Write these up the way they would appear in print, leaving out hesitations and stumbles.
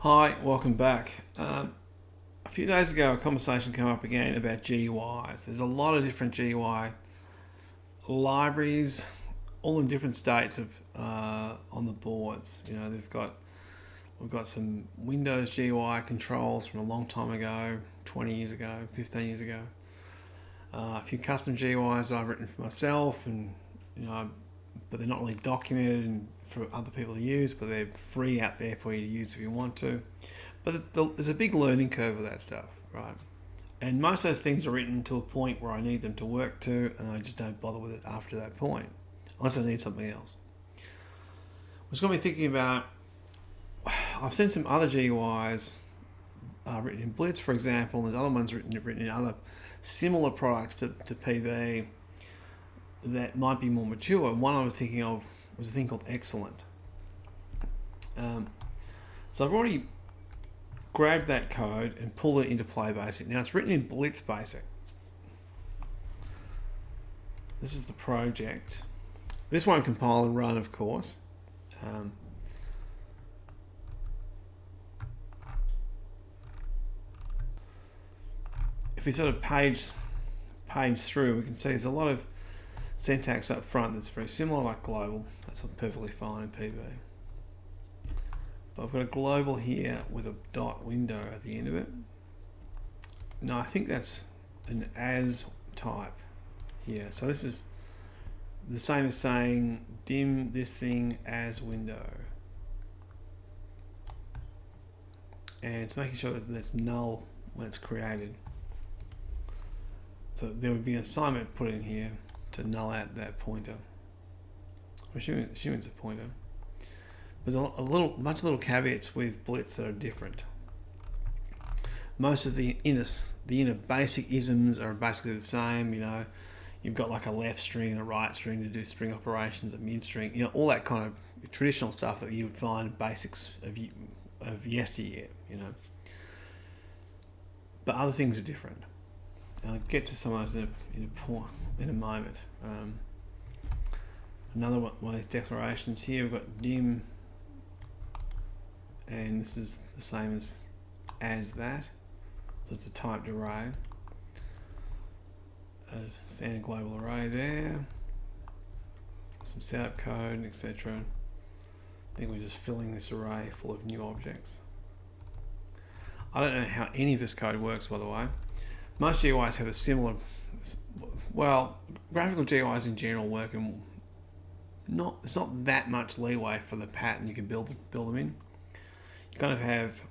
Hi, welcome back. A few days ago, a conversation came up again about GUIs. There's a lot of different GUI libraries, all in different states of on the boards. You know, we've got some Windows GUI controls from a long time ago, 20 years ago, 15 years ago. A few custom GUIs I've written for myself, and but they're not really documented and for other people to use, but they're free out there for you to use if you want to. But there's a big learning curve with that stuff, right? And most of those things are written to a point where I need them to work to, and I just don't bother with it after that point, unless I need something else. Which got me thinking about, I've seen some other GUIs written in Blitz, for example, and there's other ones written in other similar products to PB that might be more mature. And one I was thinking of was a thing called XLnt. So I've already grabbed that code and pulled it into PlayBASIC. Now it's written in BlitzBASIC. This is the project. This won't compile and run, of course. If we sort of page through, we can see there's a lot of syntax up front that's very similar, like global. That's perfectly fine in PB. But I've got a global here with a dot window at the end of it. No, I think that's an as type here. So this is the same as saying dim this thing as window. And it's making sure that that's null when it's created. So there would be an assignment put in here to null out that pointer. I'm assuming it's a pointer. There's a bunch of little caveats with Blitz that are different. Most of the inner basic isms are basically the same. You know, you've got like a left string and a right string to do string operations, a mid string. You know, all that kind of traditional stuff that you would find in basics of yesteryear. You know, but other things are different. I'll get to some of those in a moment. Another one of these declarations here, we've got dim, and this is the same as that. So it's a typed array. A standard global array there. Some setup code, etc. I think we're just filling this array full of new objects. I don't know how any of this code works, by the way. Most GUIs have a similar, well, graphical GUIs in general work, and it's not that much leeway for the pattern you can build them in. You kind of have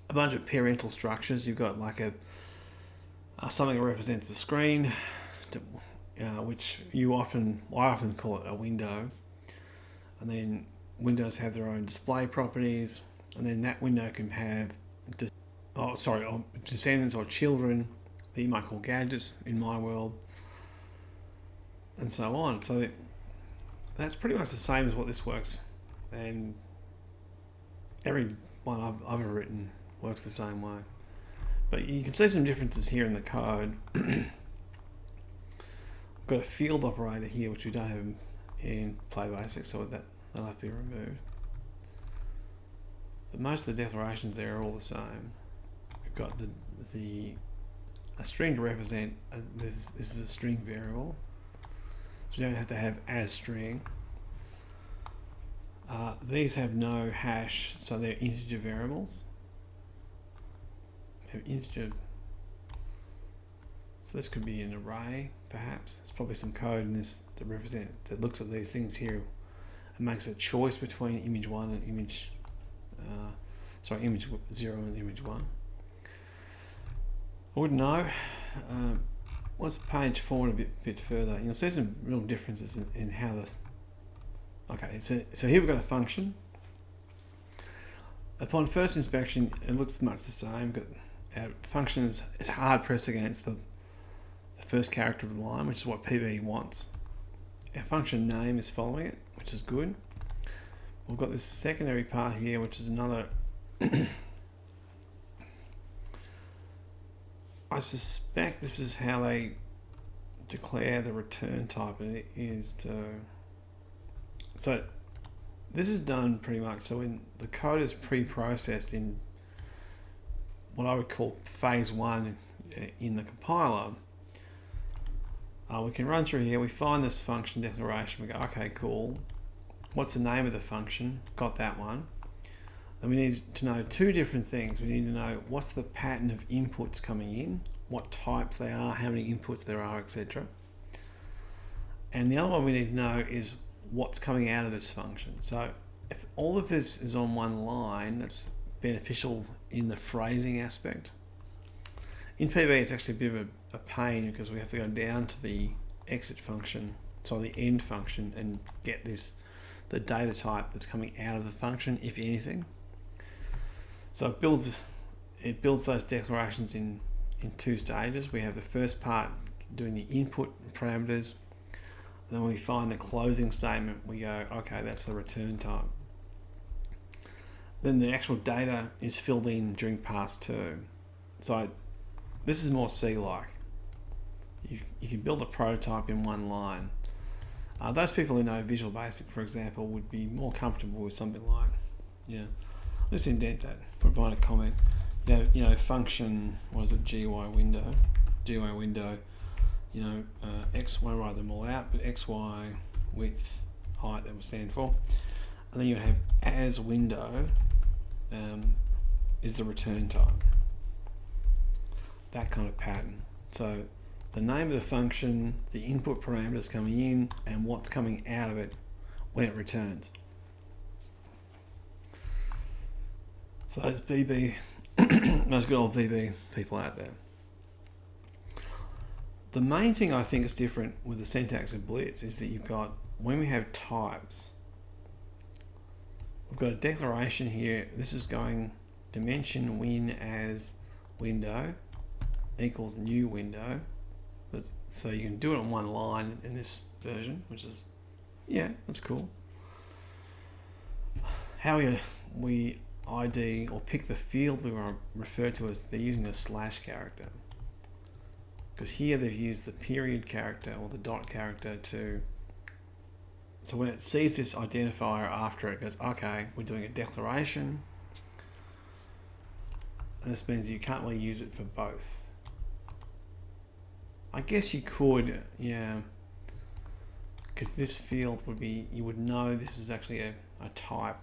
a bunch of parental structures. You've got like something that represents the screen, which I often call it a window, and then windows have their own display properties, and then that window can have descendants or children that you might call gadgets in my world, and so on. So that's pretty much the same as what this works, and every one I've ever written works the same way. But you can see some differences here in the code. I've got a field operator here, which we don't have in PlayBASIC, so that'll have to be removed. But most of the declarations there are all the same. We've got a string to represent. This is a string variable, so you don't have to have as string. These have no hash, so they're integer variables. Have integer, so this could be an array, perhaps. There's probably some code in this that looks at these things here and makes a choice between image 1 and image 0 and image 1. I wouldn't know. Let's page forward a bit further. You'll see some real differences in how this. Okay, so here we've got a function. Upon first inspection, it looks much the same. Our function is hard pressed against the first character of the line, which is what PB wants. Our function name is following it, which is good. We've got this secondary part here, which is another. I suspect this is how they declare the return type, and it is to. So this is done pretty much so when the code is pre-processed in what I would call phase 1 in the compiler. We can run through here, we find this function declaration, we go, okay, cool. What's the name of the function? Got that one. Then we need to know two different things. We need to know what's the pattern of inputs coming in, what types they are, how many inputs there are, etc. And the other one we need to know is what's coming out of this function. So if all of this is on one line, that's beneficial in the phrasing aspect. In PB, it's actually a bit of a pain because we have to go down to the exit function, so the end function, and get the data type that's coming out of the function, if anything. So it builds those declarations in two stages. We have the first part doing the input parameters. Then when we find the closing statement, we go, okay, that's the return type. Then the actual data is filled in during pass 2. So this is more C-like. You can build a prototype in one line. Those people who know Visual Basic, for example, would be more comfortable with something like, yeah, I'll just indent that, provide a comment. You know, function, what is it, GUI window, X, won't write them all out, but X, Y, width, height, that will stand for. And then you have as window is the return type. That kind of pattern. So the name of the function, the input parameters coming in, and what's coming out of it when it returns. For those VB, those good old VB people out there. The main thing I think is different with the syntax of Blitz is that you've got, when we have types, we've got a declaration here. This is going dimension win as window equals new window. So you can do it on one line in this version, which is, yeah, that's cool. How we ID or pick the field we want to refer to as, they're using a slash character. Because here they've used the period character or the dot character to, so when it sees this identifier after it goes, okay, we're doing a declaration. And this means you can't really use it for both. I guess you could, yeah, because this field would be, you would know this is actually a type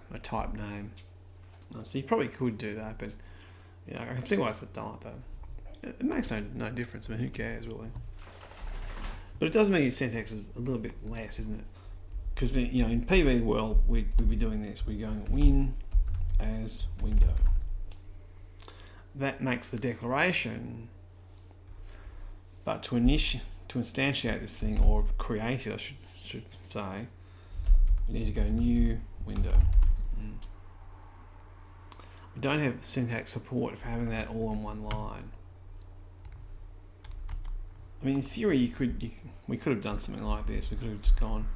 name. So you probably could do that, but yeah, I can see why it's done like that. It makes no difference. I mean, who cares really? But it does mean your syntax is a little bit less, isn't it? Because in PB world, we'd be doing this. We're going win as window. That makes the declaration. But to instantiate this thing, or create it, I should say, we need to go new window. We don't have syntax support for having that all on one line. I mean, in theory, we could have done something like this. We could have just gone,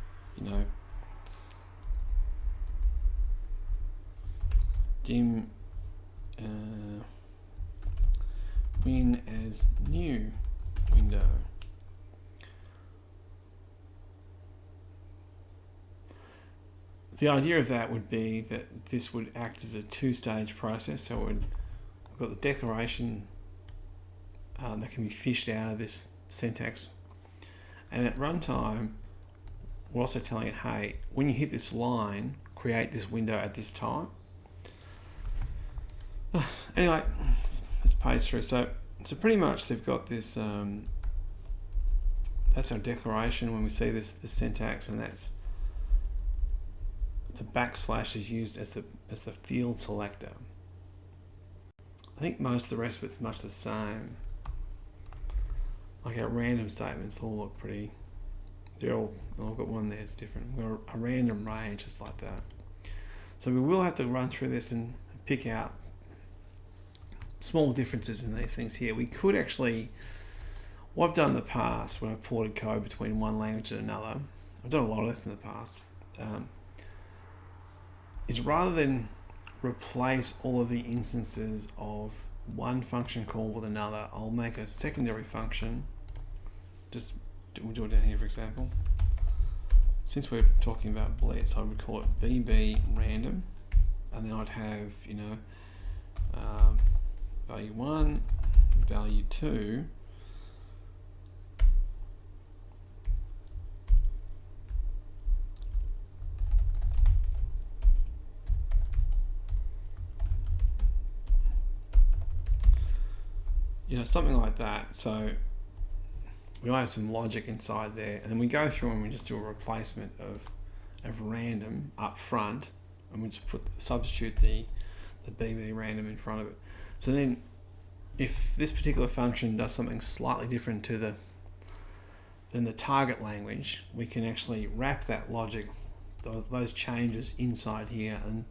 dim win as new window. The idea of that would be that this would act as a two-stage process. So we've got the declaration that can be fished out of this syntax, and at runtime we're also telling it, hey, when you hit this line, create this window at this time. Anyway, let's page through. So pretty much they've got this, that's our declaration when we see the syntax, and that's the backslash is used as the field selector. I think most of the rest of it's much the same. Like our random statements all look pretty, I've got one there that's different. We've got a random range just like that. So we will have to run through this and pick out small differences in these things here. We could actually, what I've done in the past when I've ported code between one language and another, I've done a lot of this in the past, is rather than replace all of the instances of one function call with another, I'll make a secondary function. We'll do it down here, for example. since we're talking about blitz, I would call it BB random, and then I'd have, you know, value 1, value 2, you know, something like that. So we might have some logic inside there, and then we go through and we just do a replacement of random up front, and we just substitute the BB random in front of it. So then if this particular function does something slightly different than the target language, we can actually wrap that logic, those changes inside here, and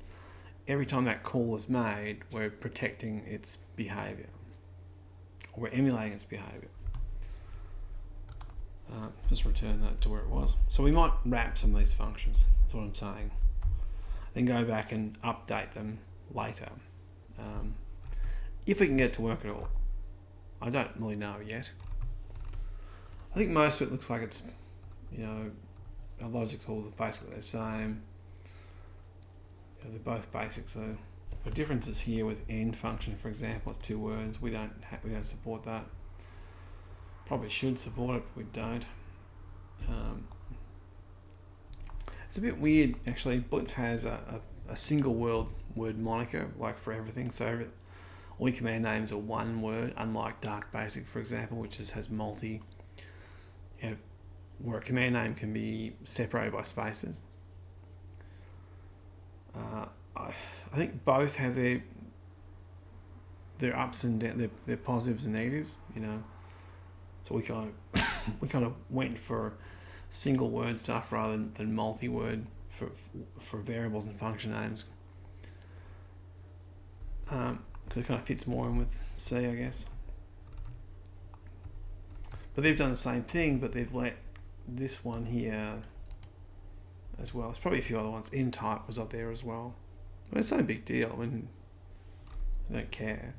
every time that call is made, we're protecting its behavior, or we're emulating its behavior. Just return that to where it was. So we might wrap some of these functions, that's what I'm saying, then go back and update them later. If we can get it to work at all. I don't really know yet. I think most of it looks like it's, you know, our logic's all basically the same. You know, they're both basic, so the difference is here with end function, for example, it's 2 words. We don't support that. Probably should support it, but we don't. It's a bit weird actually. Blitz has a single word moniker, like for everything. So all your command names are 1 word, unlike BlitzBASIC, for example, which has multi. You have, where a command name can be separated by spaces. I think both have their ups and downs, their positives and negatives. You know, so we kind of went for single word stuff rather than multi-word for variables and function names, because it kind of fits more in with C, I guess. But they've done the same thing, but they've let this one here as well. There's probably a few other ones. In type was up there as well. I mean, it's not a big deal. I mean, I don't care.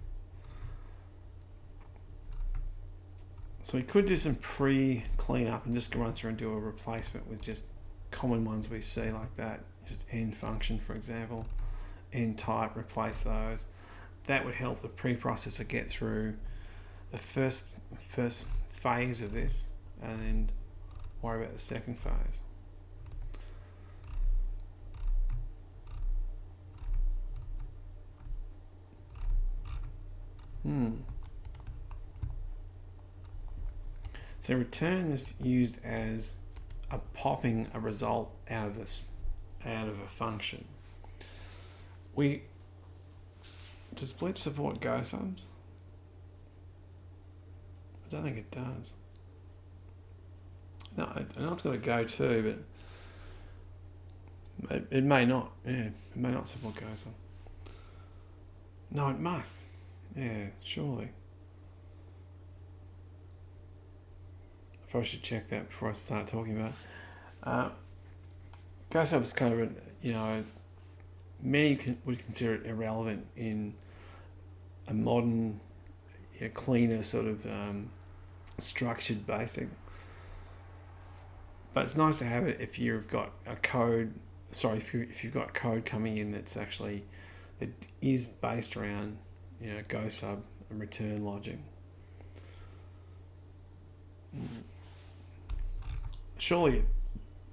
So we could do some pre-cleanup and just run through and do a replacement with just common ones we see like that. Just end function, for example, end type, replace those. That would help the preprocessor get through the first phase of this, and then worry about the second phase. So return is used as popping a result out of a function. Does Blitz support Gosums? I don't think it does. No, I know it's got a go to, but it may not. Yeah, it may not support Gosum. No, it must. Yeah, surely. I probably should check that before I start talking about it. Gosum is kind of many would consider it irrelevant in a modern, cleaner sort of structured BASIC. But it's nice to have it if you've got if you've got code coming in that is based around Gosum and return logic. Surely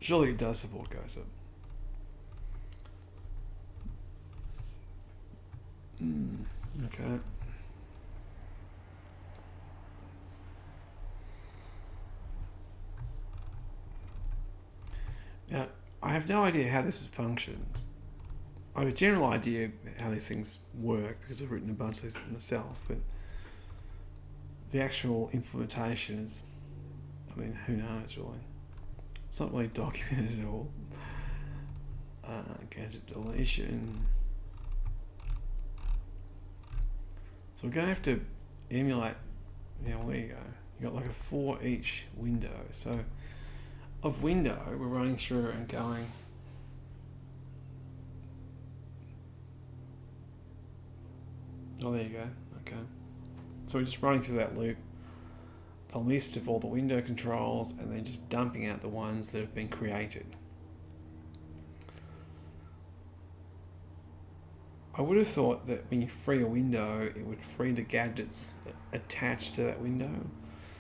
it does support Gosum. Okay. Now, I have no idea how this functions. I have a general idea how these things work because I've written a bunch of these myself, but the actual implementation is, who knows really? It's not really documented at all. GadgetDeletion. So we're going to have to emulate. Well, there you go. You got like a for each window. So of window, we're running through and going. Oh, there you go. Okay. So we're just running through that loop, the list of all the window controls, and then just dumping out the ones that have been created. I would have thought that when you free a window, it would free the gadgets attached to that window.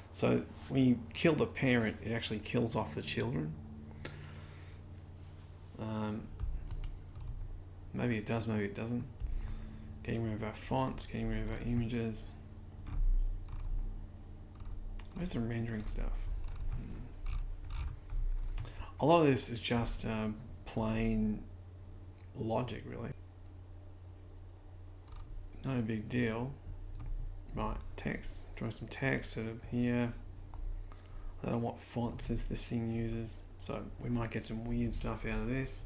So when you kill the parent, it actually kills off the children. Maybe it does, maybe it doesn't. Getting rid of our fonts, getting rid of our images. Where's the rendering stuff? A lot of this is just plain logic, really. No big deal. Right, text. Draw some text set up here. I don't know what fonts this thing uses, so we might get some weird stuff out of this.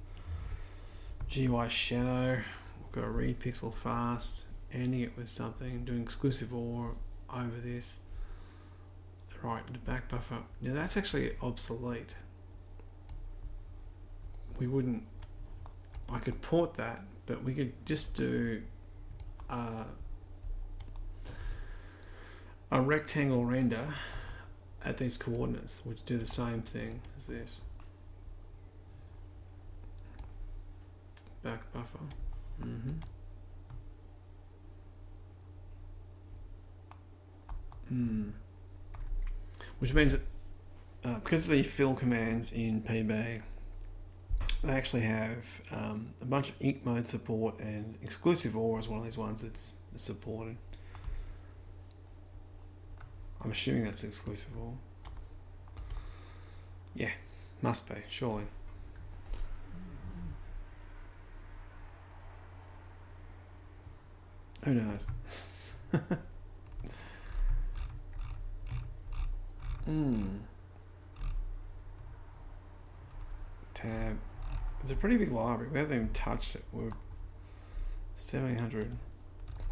GUI shadow. We've got to read pixel fast, ending it with something, doing exclusive OR over this. Right, the back buffer. Now that's actually obsolete. We wouldn't. I could port that, but we could just do a rectangle render at these coordinates, which do the same thing as this. Back buffer. Which means that because of the fill commands in PB, they actually have a bunch of ink mode support, and exclusive OR is one of these ones that's supported. I'm assuming that's exclusive OR. Yeah, must be, surely. Who knows? Tab. It's a pretty big library. We haven't even touched it. We're 1700.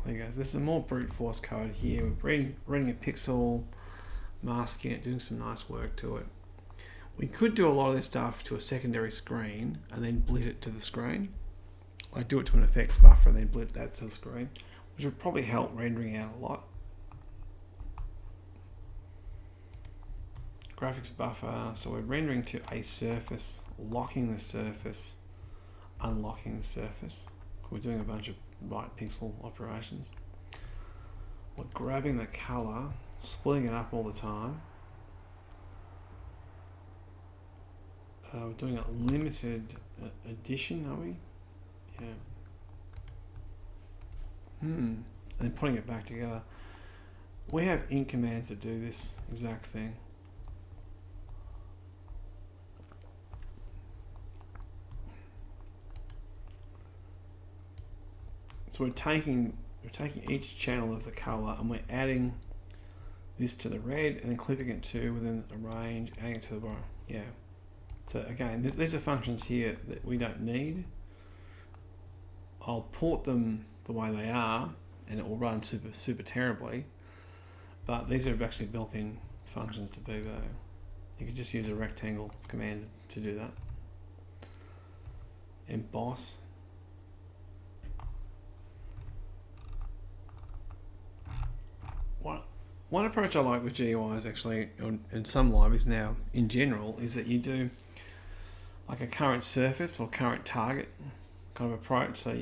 There you go. There's some more brute force code here. We're reading a pixel, masking it, doing some nice work to it. We could do a lot of this stuff to a secondary screen and then blit it to the screen. Like do it to an effects buffer and then blit that to the screen, which would probably help rendering out a lot. Graphics buffer, so we're rendering to a surface, locking the surface, unlocking the surface. We're doing a bunch of right pixel operations. We're grabbing the color, splitting it up all the time. We're doing a limited edition, are we? Yeah. And then putting it back together. We have ink commands that do this exact thing. So we're taking each channel of the color and we're adding this to the red and then clipping it to within a range, adding it to the bottom. Yeah. So again, these are functions here that we don't need. I'll port them the way they are and it will run super terribly. But these are actually built-in functions to Bevo. You could just use a rectangle command to do that. Emboss. One approach I like with GUI is actually, in some libraries now, in general, is that you do like a current surface or current target kind of approach. So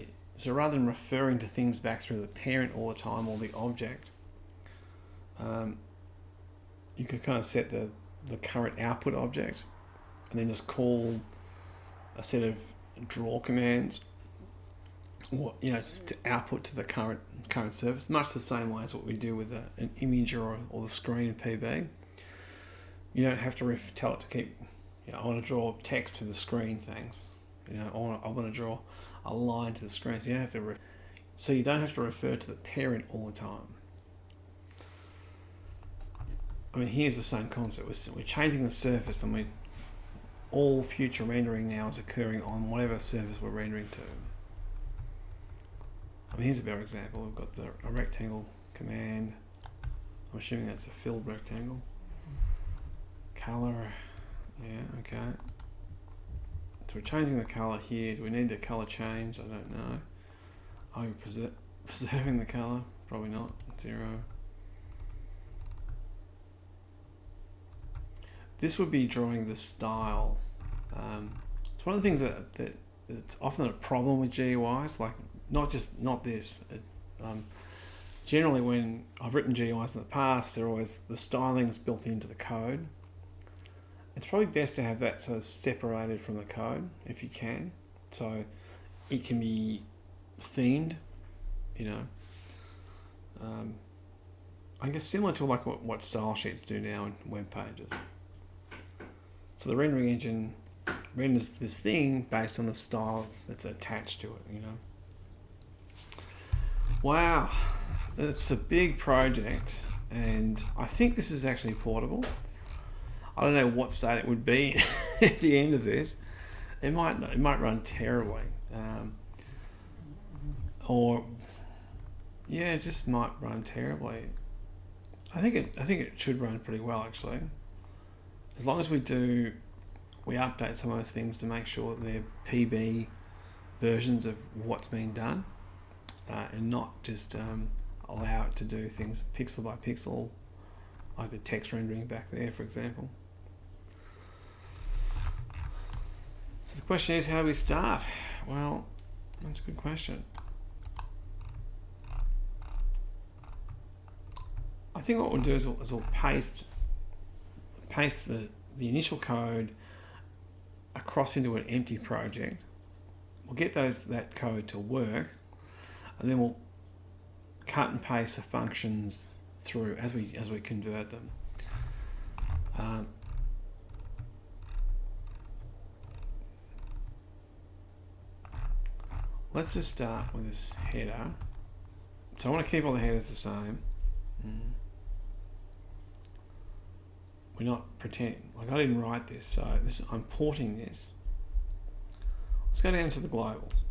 rather than referring to things back through the parent all the time or the object, you could kind of set the current output object and then just call a set of draw commands, or to output to the current surface, much the same way as what we do with an image or the screen in PB. You don't have to tell it to keep. I want to draw text to the screen. Thanks. I want to draw a line to the screen. So you don't have to. So you don't have to refer to the parent all the time. I mean, here's the same concept. We're changing the surface, and all future rendering now is occurring on whatever surface we're rendering to. I mean, here's a better example. We've got a rectangle command. I'm assuming that's a filled rectangle. Color, yeah, okay. So we're changing the color here. Do we need the color change? I don't know. Are we preserving the color? Probably not. 0. This would be drawing the style. It's one of the things that it's often a problem with GUIs, like not this. Generally, when I've written GUIs in the past, they're always the styling's built into the code. It's probably best to have that sort of separated from the code if you can, so it can be themed, you know. I guess similar to like what style sheets do now in web pages. So the rendering engine renders this thing based on the style that's attached to it, you know. Wow, it's a big project, and I think this is actually portable. I don't know what state it would be at the end of this. It might run terribly, or yeah, it just might run terribly. I think it should run pretty well actually, as long as we update some of those things to make sure that they're PB versions of what's being done, and not just allow it to do things pixel by pixel, like the text rendering back there, for example. So the question is, how do we start? Well, that's a good question. I think what we'll do is we'll paste the initial code across into an empty project. We'll get that code to work, and then we'll cut and paste the functions through as we convert them. Let's just start with this header. So I want to keep all the headers the same. We're not pretending, like I didn't write this, so I'm porting this. Let's go down to the globals.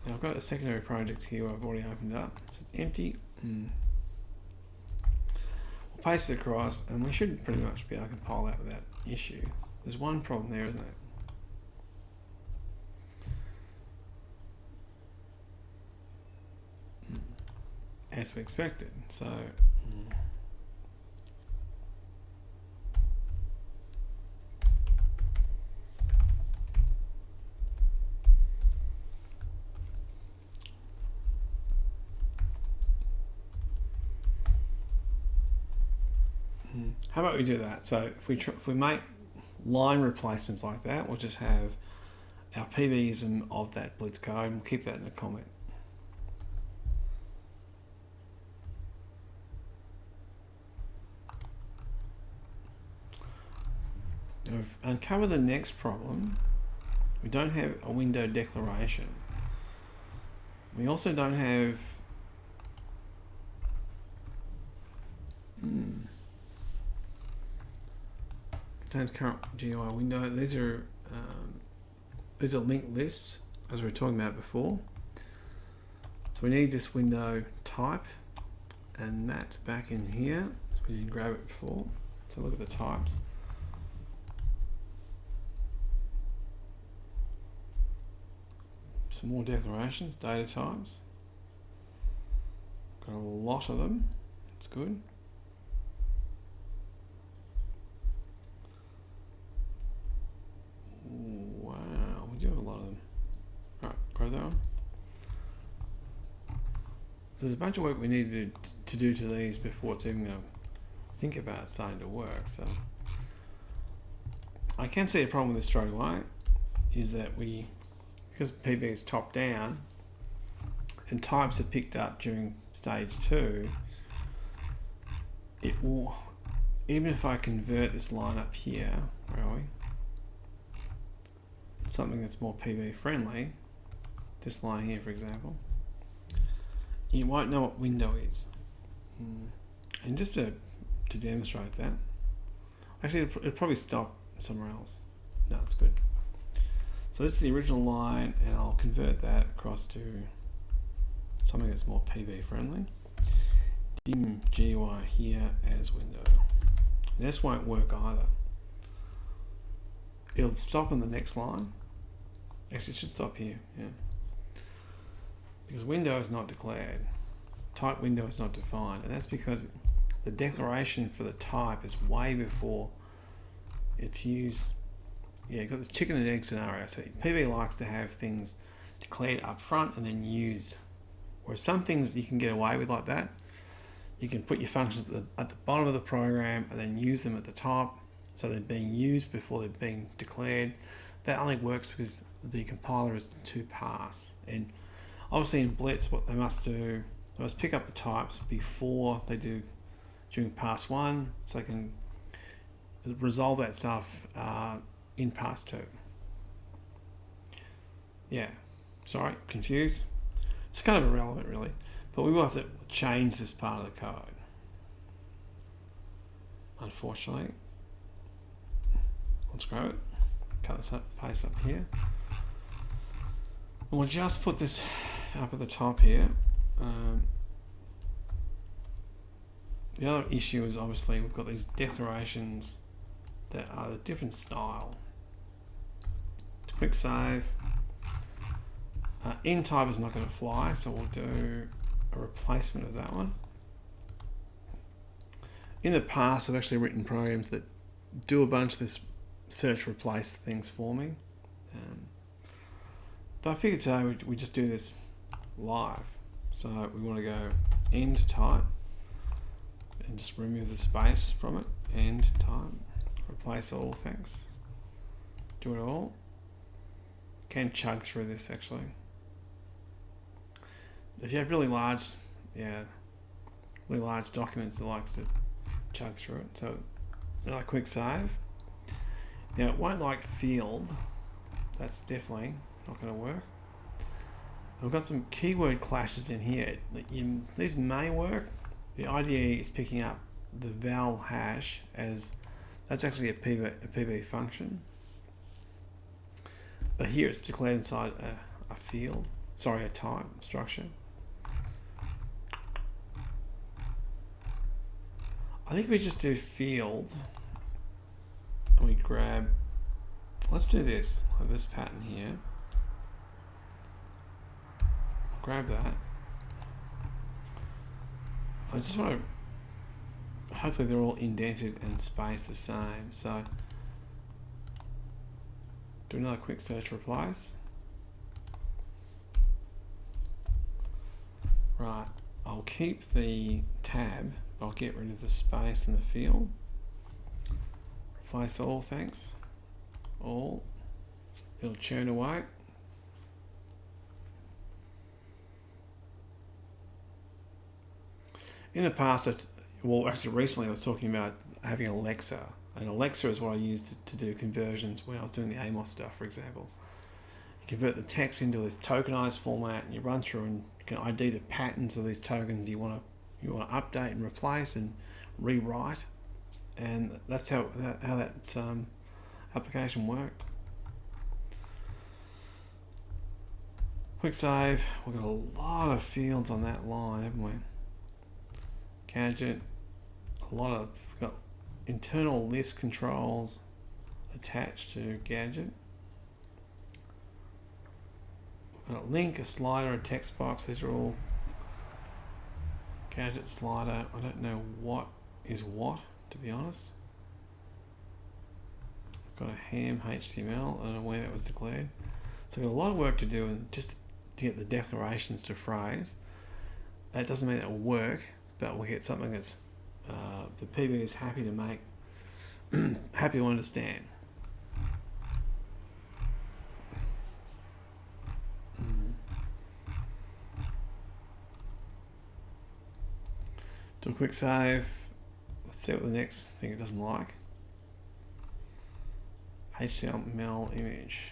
Now I've got a secondary project here I've already opened up, so it's empty. We'll paste it across, and we should pretty much be able to compile that without issue. There's one problem there, isn't it? As we expected. So how about we do that? So if we make line replacements like that, we'll just have our PBism of that blitz code, and we'll keep that in the comment. We've uncovered the next problem. We don't have a window declaration. We also don't have contains current GUI window. These are linked lists, as we were talking about before. So we need this window type, and that's back in here. So we didn't grab it before. So look at the types. Some more declarations, data types. Got a lot of them. That's good. Wow, we do have a lot of them. Alright, grab that one. So there's a bunch of work we need to do to these before it's even going to think about starting to work. So I can see a problem with this straight away, is that because PB is top down and types are picked up during stage 2, it will, even if I convert this line up here, where are we? Something that's more PB friendly, this line here for example, you won't know what window is. And just to demonstrate that, actually it'll probably stop somewhere else. No, it's good. So this is the original line, and I'll convert that across to something that's more PB friendly. Dim GUI here as window. This won't work either. It'll stop on the next line. Actually, it should stop here, yeah. Because window is not declared. Type window is not defined, and that's because the declaration for the type is way before its use you've got this chicken and egg scenario. So PB likes to have things declared up front and then used. Whereas some things you can get away with like that. You can put your functions at the bottom of the program and then use them at the top. So they're being used before they're being declared. That only works because the compiler is to pass. And obviously in Blitz, what they must do, they must pick up the types before they do during pass 1, so they can resolve that stuff in pass 2. Yeah, sorry, confused. It's kind of irrelevant really, but we will have to change this part of the code, unfortunately. Let's grab it, cut this up, paste up here. And we'll just put this up at the top here. The other issue is obviously we've got these declarations that are a different style. Quick save. In type is not going to fly, so we'll do a replacement of that one. In the past, I've actually written programs that do a bunch of this search replace things for me. But I figured today we just do this live. So we want to go end type and just remove the space from it. End type, replace all, thanks. Do it all. Can chug through this actually. If you have really large documents, it likes to chug through it. So another quick save. Now it won't like field. That's definitely not going to work. I've got some keyword clashes in here. These may work. The IDE is picking up the val hash as that's actually a PB function. But here it's declared inside a field, sorry, a type structure. I think we just do field and we grab, let's do this, like this pattern here. Grab that. I just want to, hopefully they're all indented and spaced the same. So do another quick search replace. Right, I'll keep the tab, I'll get rid of the space in the field. Replace all, thanks. All. It'll churn away. In the past, well, actually recently I was talking about having Alexa, and Alexa is what I used to do conversions when I was doing the AMOS stuff, for example. You convert the text into this tokenized format, and you run through and you can ID the patterns of these tokens you want to update and replace and rewrite, and that's how that application worked. Quick save. We've got a lot of fields on that line, haven't we? Gadget, we've got internal list controls attached to Gadget. We've got a link, a slider, a text box. These are all Gadget slider. I don't know what is what, to be honest. We've got a ham HTML. I don't know where that was declared. So we've got a lot of work to do and just to get the declarations to phrase. That doesn't mean that will work, but we'll get something that's the PB is happy to make, happy to understand. Do a quick save. Let's see what the next thing it doesn't like. HTML image.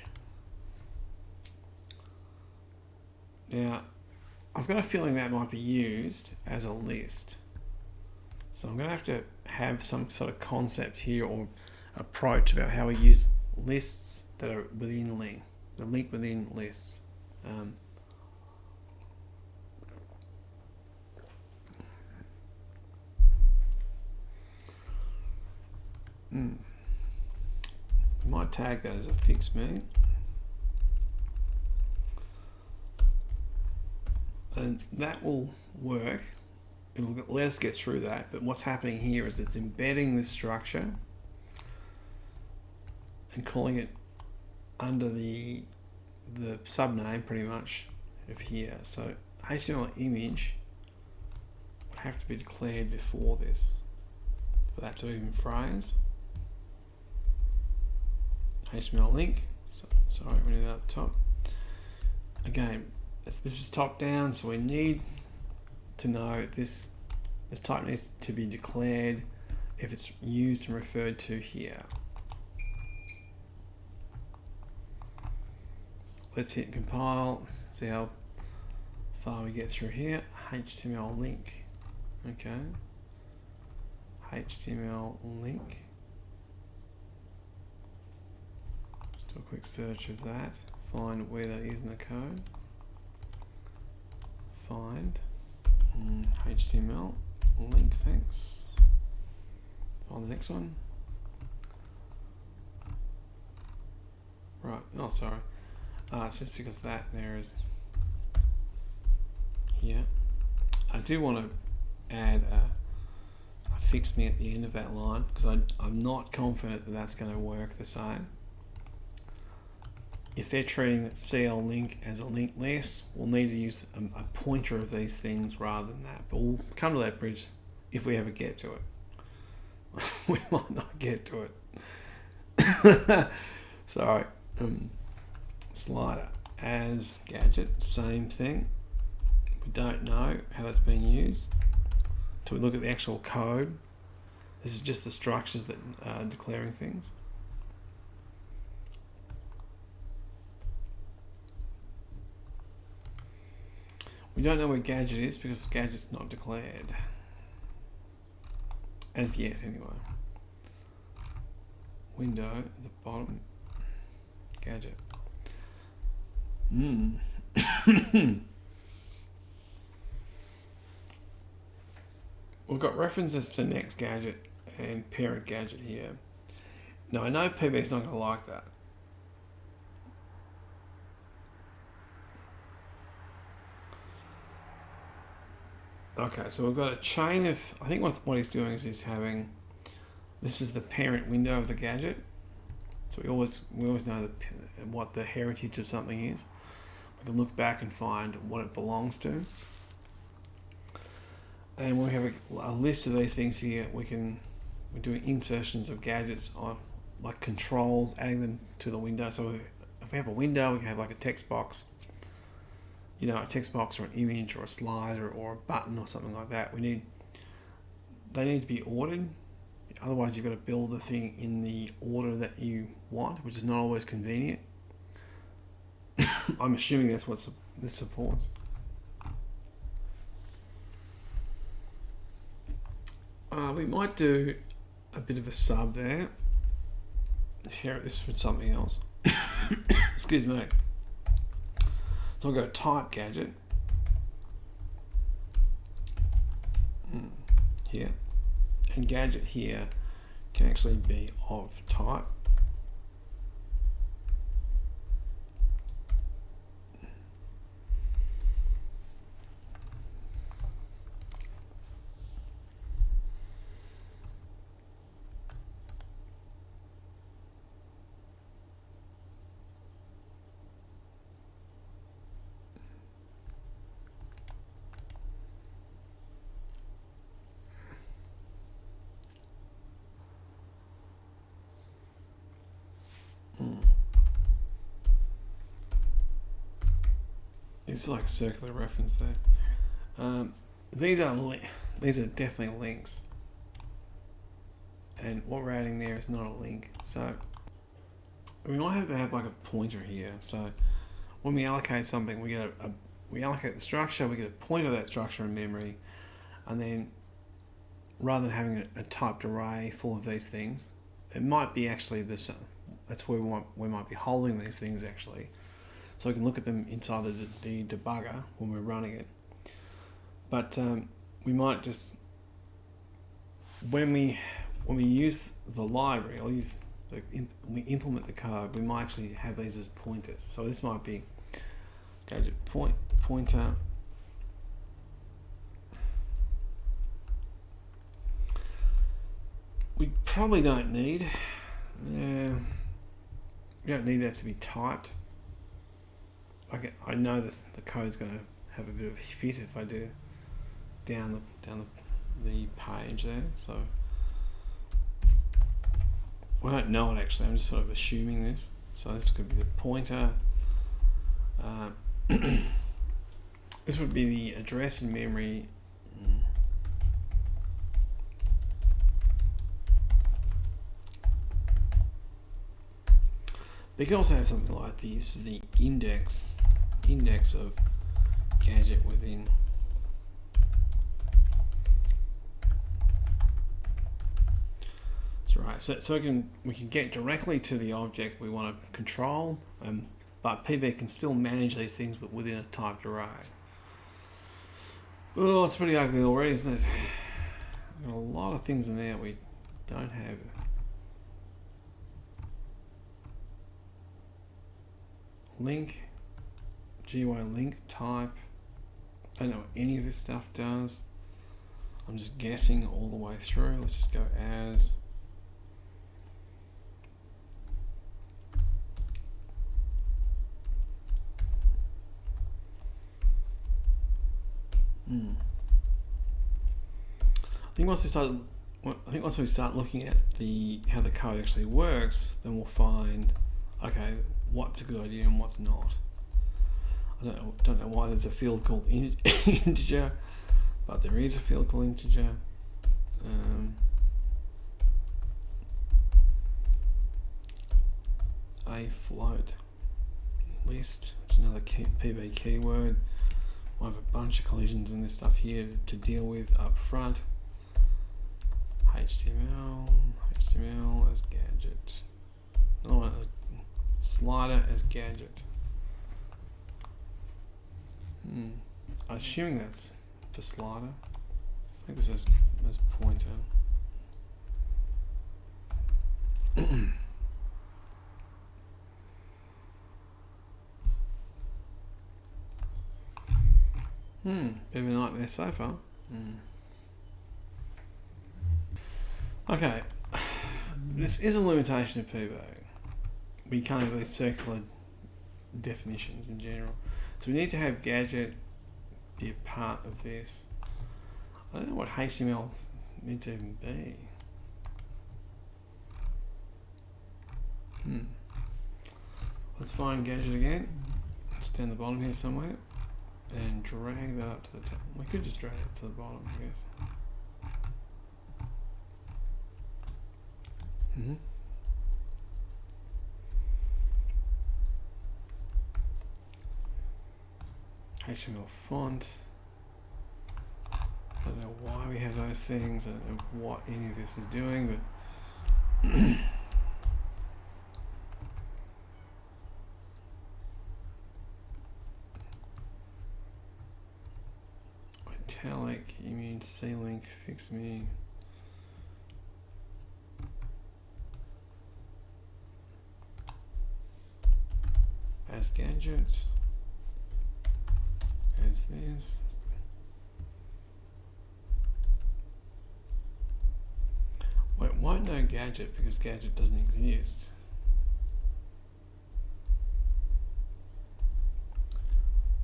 Now, I've got a feeling that might be used as a list. So I'm going to have some sort of concept here or approach about how we use lists that are within link, the link within lists. We might tag that as a fixed mean. And that will work. It'll let us get through that, but what's happening here is it's embedding this structure and calling it under the subname pretty much of here. So HTML image would have to be declared before this for that to even phrase. HTML link. So, sorry, we need that at the top. Again, this is top down, so we need to know this type needs to be declared if it's used and referred to here. Let's hit compile, see how far we get through here. HTML link. Okay. HTML link. Let's do a quick search of that. Find where that is in the code. Find HTML link, thanks. Find the next one. Right, oh sorry. It's just because that there is here. I do want to add a fix me at the end of that line because I'm not confident that that's going to work the same. If they're treating CL link as a linked list, we'll need to use a pointer of these things rather than that. But we'll come to that bridge if we ever get to it. We might not get to it. Sorry. Slider as gadget, same thing. We don't know how that's being used until we look at the actual code. This is just the structures that are declaring things. We don't know where gadget is because gadget's not declared as yet anyway. Window at the bottom, gadget. We've got references to next gadget and parent gadget here. Now I know PB's not going to like that. Okay, so we've got a chain of, I think what he's doing is he's having, this is the parent window of the gadget. So we always know what the heritage of something is. We can look back and find what it belongs to. And when we have a list of these things here, we're doing insertions of gadgets on like controls, adding them to the window. So if we have a window, we can have like a text box, you know, a text box or an image or a slider or a button or something like that. They need to be ordered. Otherwise, you've got to build the thing in the order that you want, which is not always convenient. I'm assuming that's what this supports. We might do a bit of a sub there. Share this for something else. Excuse me. So I'll go type gadget. Here. And gadget here can actually be of type. It's like a circular reference there. These are definitely links, and what we're adding there is not a link. So we might have to have like a pointer here. So when we allocate something, we allocate the structure, we get a pointer of that structure in memory, and then rather than having a typed array full of these things, it might be actually this. That's where we might be holding these things actually. So we can look at them inside the debugger when we're running it. But we might just, when we use the library, or when we implement the code, we might actually have these as pointers. So this might be gadget pointer. We probably don't need. you don't need that to be typed. I know that the code's going to have a bit of a fit if I do down the page there. So I don't know it actually. I'm just sort of assuming this. So this could be the pointer. This would be the address in memory. They can also have something like this. This is the index of gadget within. That's right. So we can get directly to the object we want to control, but PB can still manage these things, but within a typed array. Oh, it's pretty ugly already, isn't it? There are a lot of things in there we don't have. Link, GUI link type. I don't know what any of this stuff does. I'm just guessing all the way through. Let's just go as. I think once we start looking at how the code actually works, then we'll find, okay, what's a good idea and what's not. I don't know why there's a field called integer, but there is a field called integer. A float list, which is another PB keyword. I have a bunch of collisions in this stuff here to deal with up front. HTML as gadget. No, slider as gadget. I'm assuming that's for slider. I think this is as pointer. Bit of a nightmare so far. Okay, this is a limitation of PB. We can't have these circular definitions in general. So we need to have gadget be a part of this. I don't know what HTML is meant to even be. Let's find gadget again. It's down the bottom here somewhere. And drag that up to the top. We could just drag it to the bottom, I guess. HTML font. I don't know why we have those things. I don't know what any of this is doing, but italic, you mean C-link, fix me. As gadget. As this. Wait, why no gadget? Because gadget doesn't exist.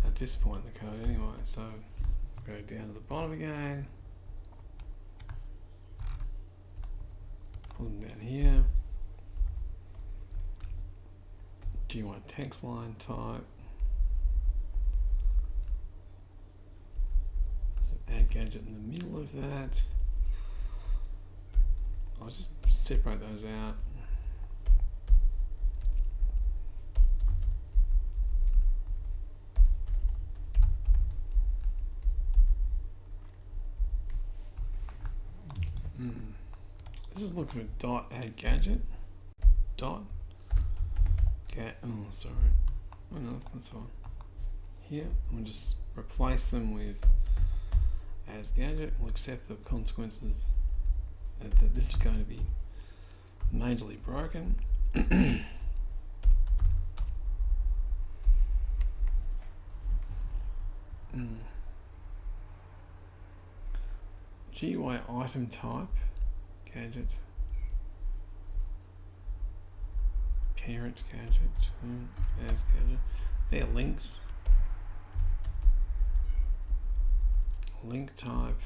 At this point in the code anyway, so go down to the bottom again. Pull them down here. GUI text line type. So add gadget in the middle of that. I'll just separate those out. This is looking for dot add gadget. Dot. Oh, sorry. Oh no, that's fine. Here, we'll just replace them with as gadget. We'll accept the consequences that this is going to be majorly broken. GUI item type gadget. parent gadgets. As gadget. They're links. Link type.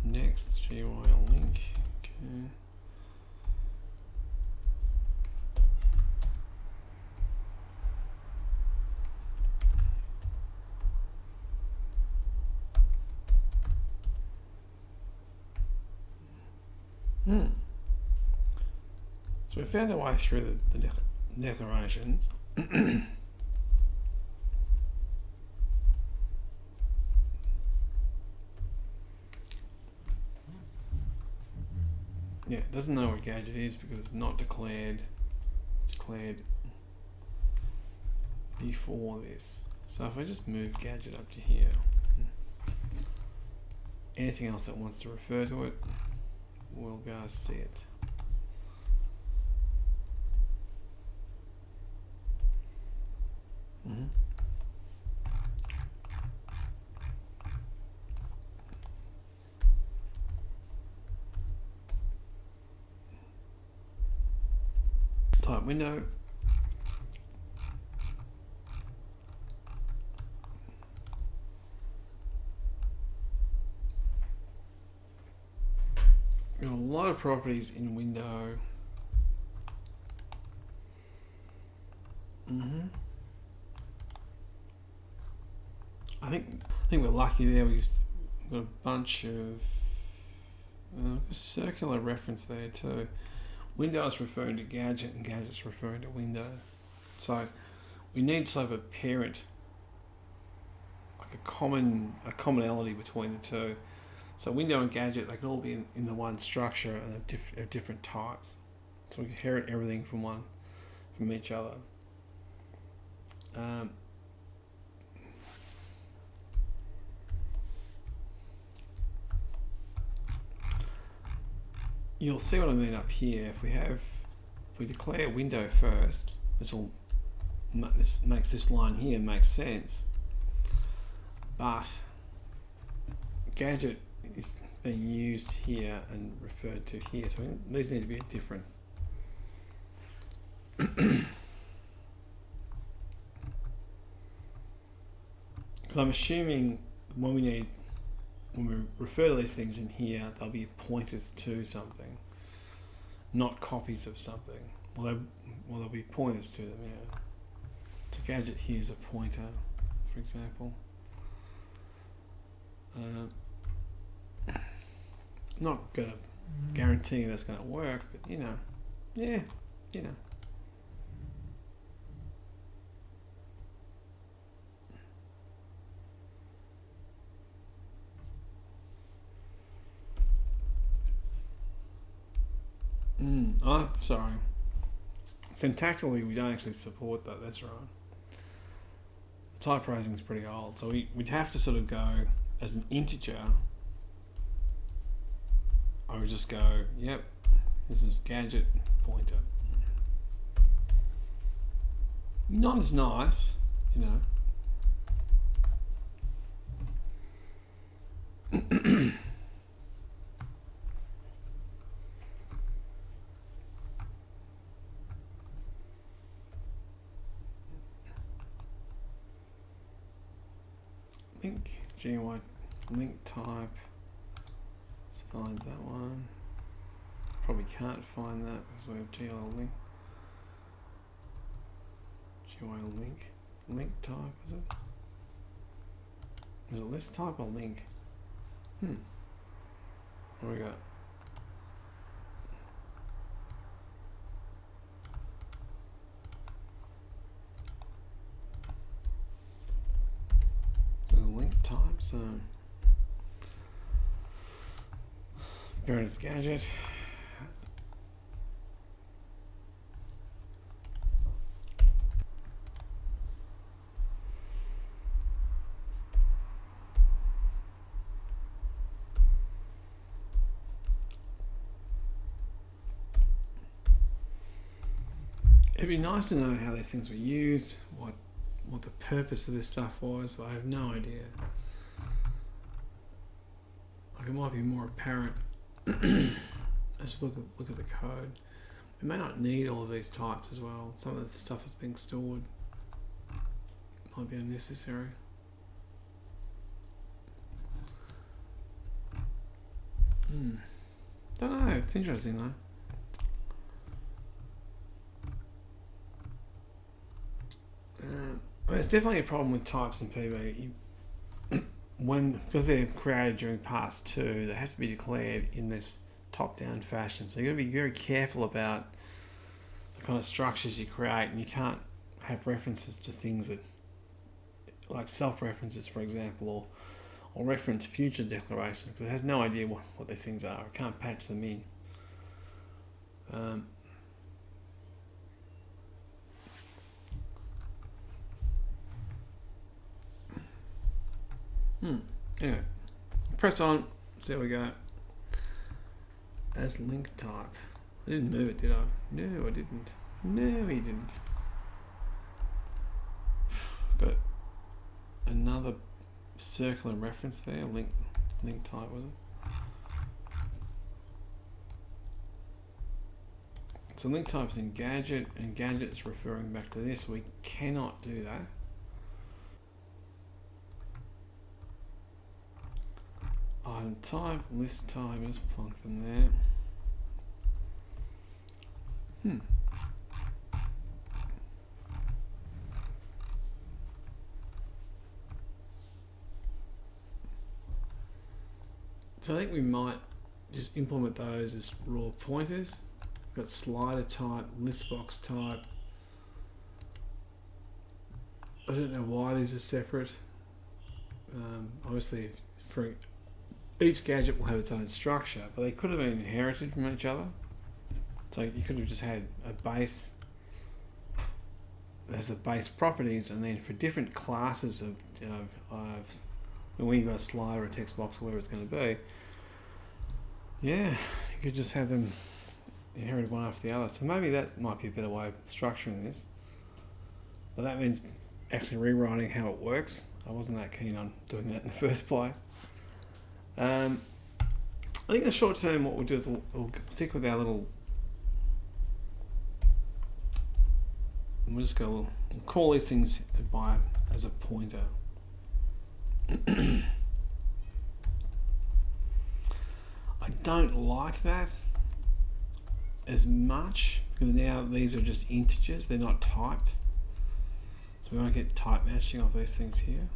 Next GUI link. Okay. So we found our way through the declarations. Yeah, it doesn't know what gadget is because it's not declared. It's declared before this. So if I just move gadget up to here, anything else that wants to refer to it, we'll go see it. Type window. Got a lot of properties in window. I think we're lucky there. We've got a bunch of a circular reference there too. Window is referring to gadget and gadget's referring to window. So we need to have a parent, like a commonality between the two. So window and gadget, they can all be in the one structure and they're different types. So we can inherit everything from each other. You'll see what I mean up here. If we declare window first, this makes this line here make sense. But gadget is being used here and referred to here, so these need to be different. Because I'm assuming when we refer to these things in here, they'll be pointers to something, not copies of something. Well, they'll be pointers to them, yeah. So gadget here is a pointer, for example. Not gonna guarantee that's gonna work, but yeah, Oh, sorry. Syntactically, we don't actually support that. That's right. The type raising is pretty old, so we'd have to sort of go as an integer. I would just go, yep, this is gadget pointer. Not as nice, you know. Link, GUI, link type. Let's find that one. Probably can't find that because we have GL link. GUI link. Link type, is it? Is it list type or link? What do we got? Link type, so parent is gadget. It'd be nice to know how these things were used, what the purpose of this stuff was, but I have no idea. Like, it might be more apparent. Let's look at the code. It may not need all of these types as well. Some of the stuff that's being stored might be unnecessary. Don't know, it's interesting though. I mean, it's definitely a problem with types in PB. Because they're created during pass 2, they have to be declared in this top-down fashion. So you've got to be very careful about the kind of structures you create, and you can't have references to things that, like self-references, for example, or reference future declarations, because it has no idea what these things are. It can't patch them in. Anyway, press on, see how we go. As link type. I didn't move it, did I? No, I didn't. No, he didn't. Got another circular reference there. Link type, was it? So link type is in Gadget, and Gadget is referring back to this. We cannot do that. Item type, list type, just plunk them there. So I think we might just implement those as raw pointers. We've got slider type, list box type. I don't know why these are separate. Obviously, for each gadget will have its own structure, but they could have been inherited from each other. So you could have just had a base that has the base properties, and then for different classes of when you've got a slider or a text box or whatever it's going to be, yeah, you could just have them inherited one after the other. So maybe that might be a better way of structuring this. But that means actually rewriting how it works. I wasn't that keen on doing that in the first place. I think in the short term what we'll do is we'll stick with our little, we'll call these things as a pointer. I don't like that as much because now these are just integers, they're not typed. So we won't get type matching of these things here.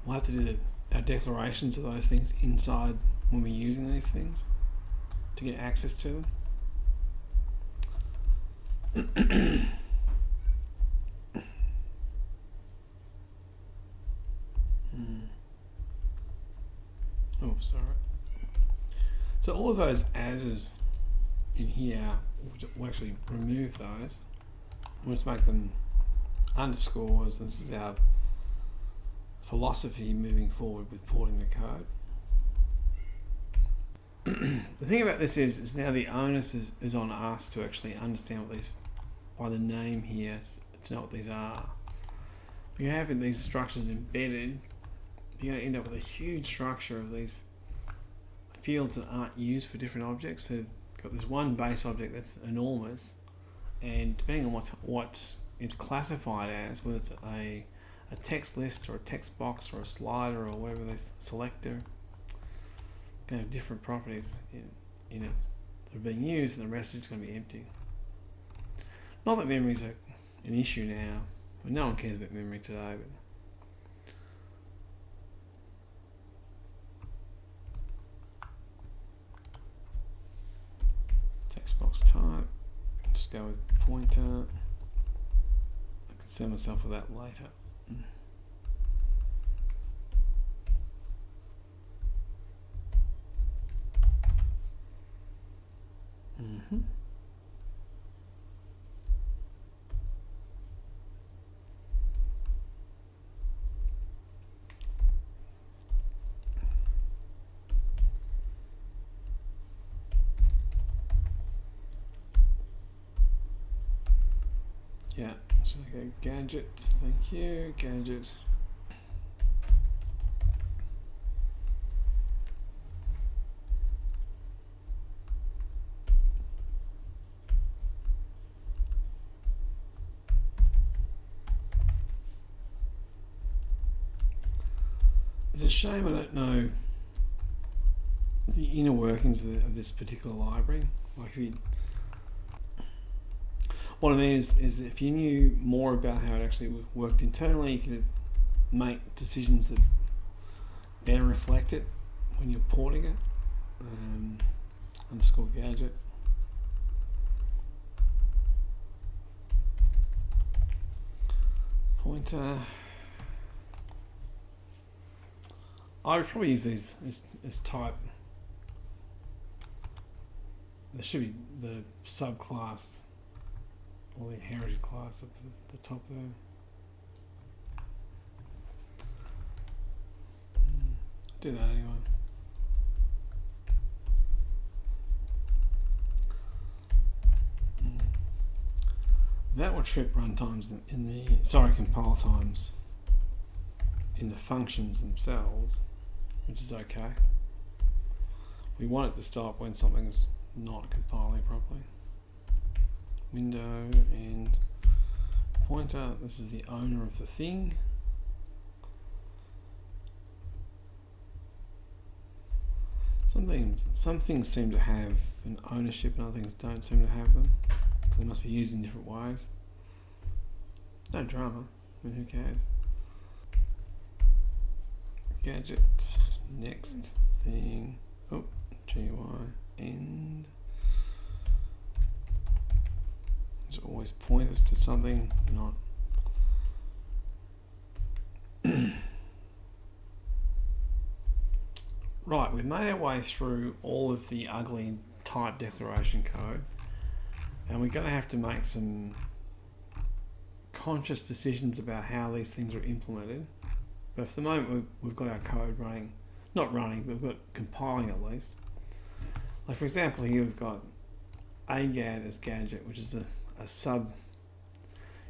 We'll have to do our declarations of those things inside when we're using these things to get access to them. Oh, sorry. So all of those as's in here, we'll actually remove those. We'll just make them underscores. This is our philosophy moving forward with porting the code. The thing about this is now the onus is on us to actually understand what these, by the name here, to know what these are. If you have these structures embedded, you're going to end up with a huge structure of these fields that aren't used for different objects. So you've got this one base object that's enormous, and depending on what it's classified as, whether it's a text list or a text box or a slider or whatever this selector, going to have different properties in it that are being used, and the rest is going to be empty. Not that memory is an issue now. I mean, no one cares about memory today, but text box type, just go with pointer. I can send myself with that later. Yeah, so I go Gadget, thank you, Gadget. It's a shame I don't know the inner workings of this particular library. Like, what I mean is that if you knew more about how it actually worked internally, you could make decisions that better reflect it when you're porting it. Underscore gadget. Pointer. I would probably use these as type. There should be the subclass or the inherited class at the top there. Do that anyway. That will trip runtimes in the compile times in the functions themselves, which is okay. We want it to stop when something's not compiling properly. Window and pointer. This is the owner of the thing. Some things seem to have an ownership and other things don't seem to have them. So they must be used in different ways. No drama. I mean, who cares? Gadget. Next thing. Oh, GUI. End. These always point us to something, not. Right, we've made our way through all of the ugly type declaration code, and we're going to have to make some conscious decisions about how these things are implemented. But for the moment, we've got our code running, not running, but we've got compiling at least. Like, for example, here we've got AddGadget as gadget, which is a sub,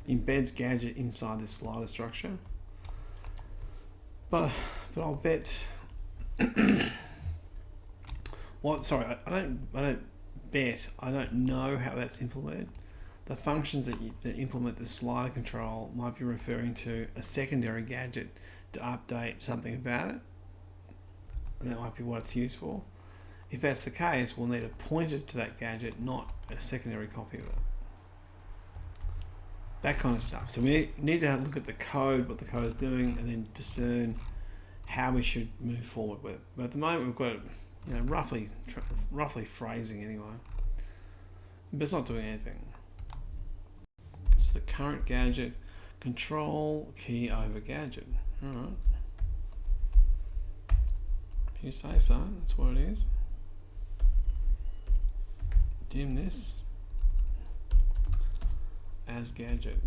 embeds gadget inside this slider structure. But I'll bet. Well, sorry, I don't bet. I don't know how that's implemented. The functions that implement the slider control might be referring to a secondary gadget to update something about it, and that might be what it's used for. If that's the case, we'll need a pointer to that gadget, not a secondary copy of it. That kind of stuff. So we need to look at the code, what the code is doing, and then discern how we should move forward with it. But at the moment, we've got it, roughly phrasing anyway. But it's not doing anything. It's the current gadget. Control key over gadget. All right. If you say so, that's what it is. Dim this as gadget.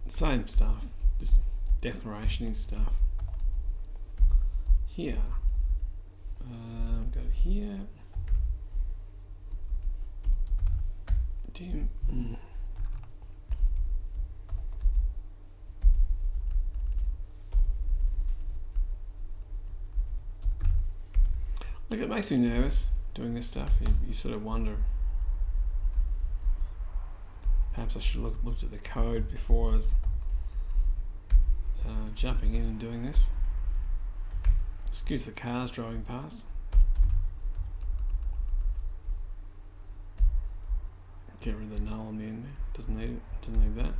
Same stuff, just declarationing stuff. Here, go here. Dim. Look, it makes me nervous doing this stuff. You sort of wonder. Perhaps I should have looked at the code before I was jumping in and doing this. Excuse the cars driving past. Get rid of the null on the end there. Doesn't need it. Doesn't need that.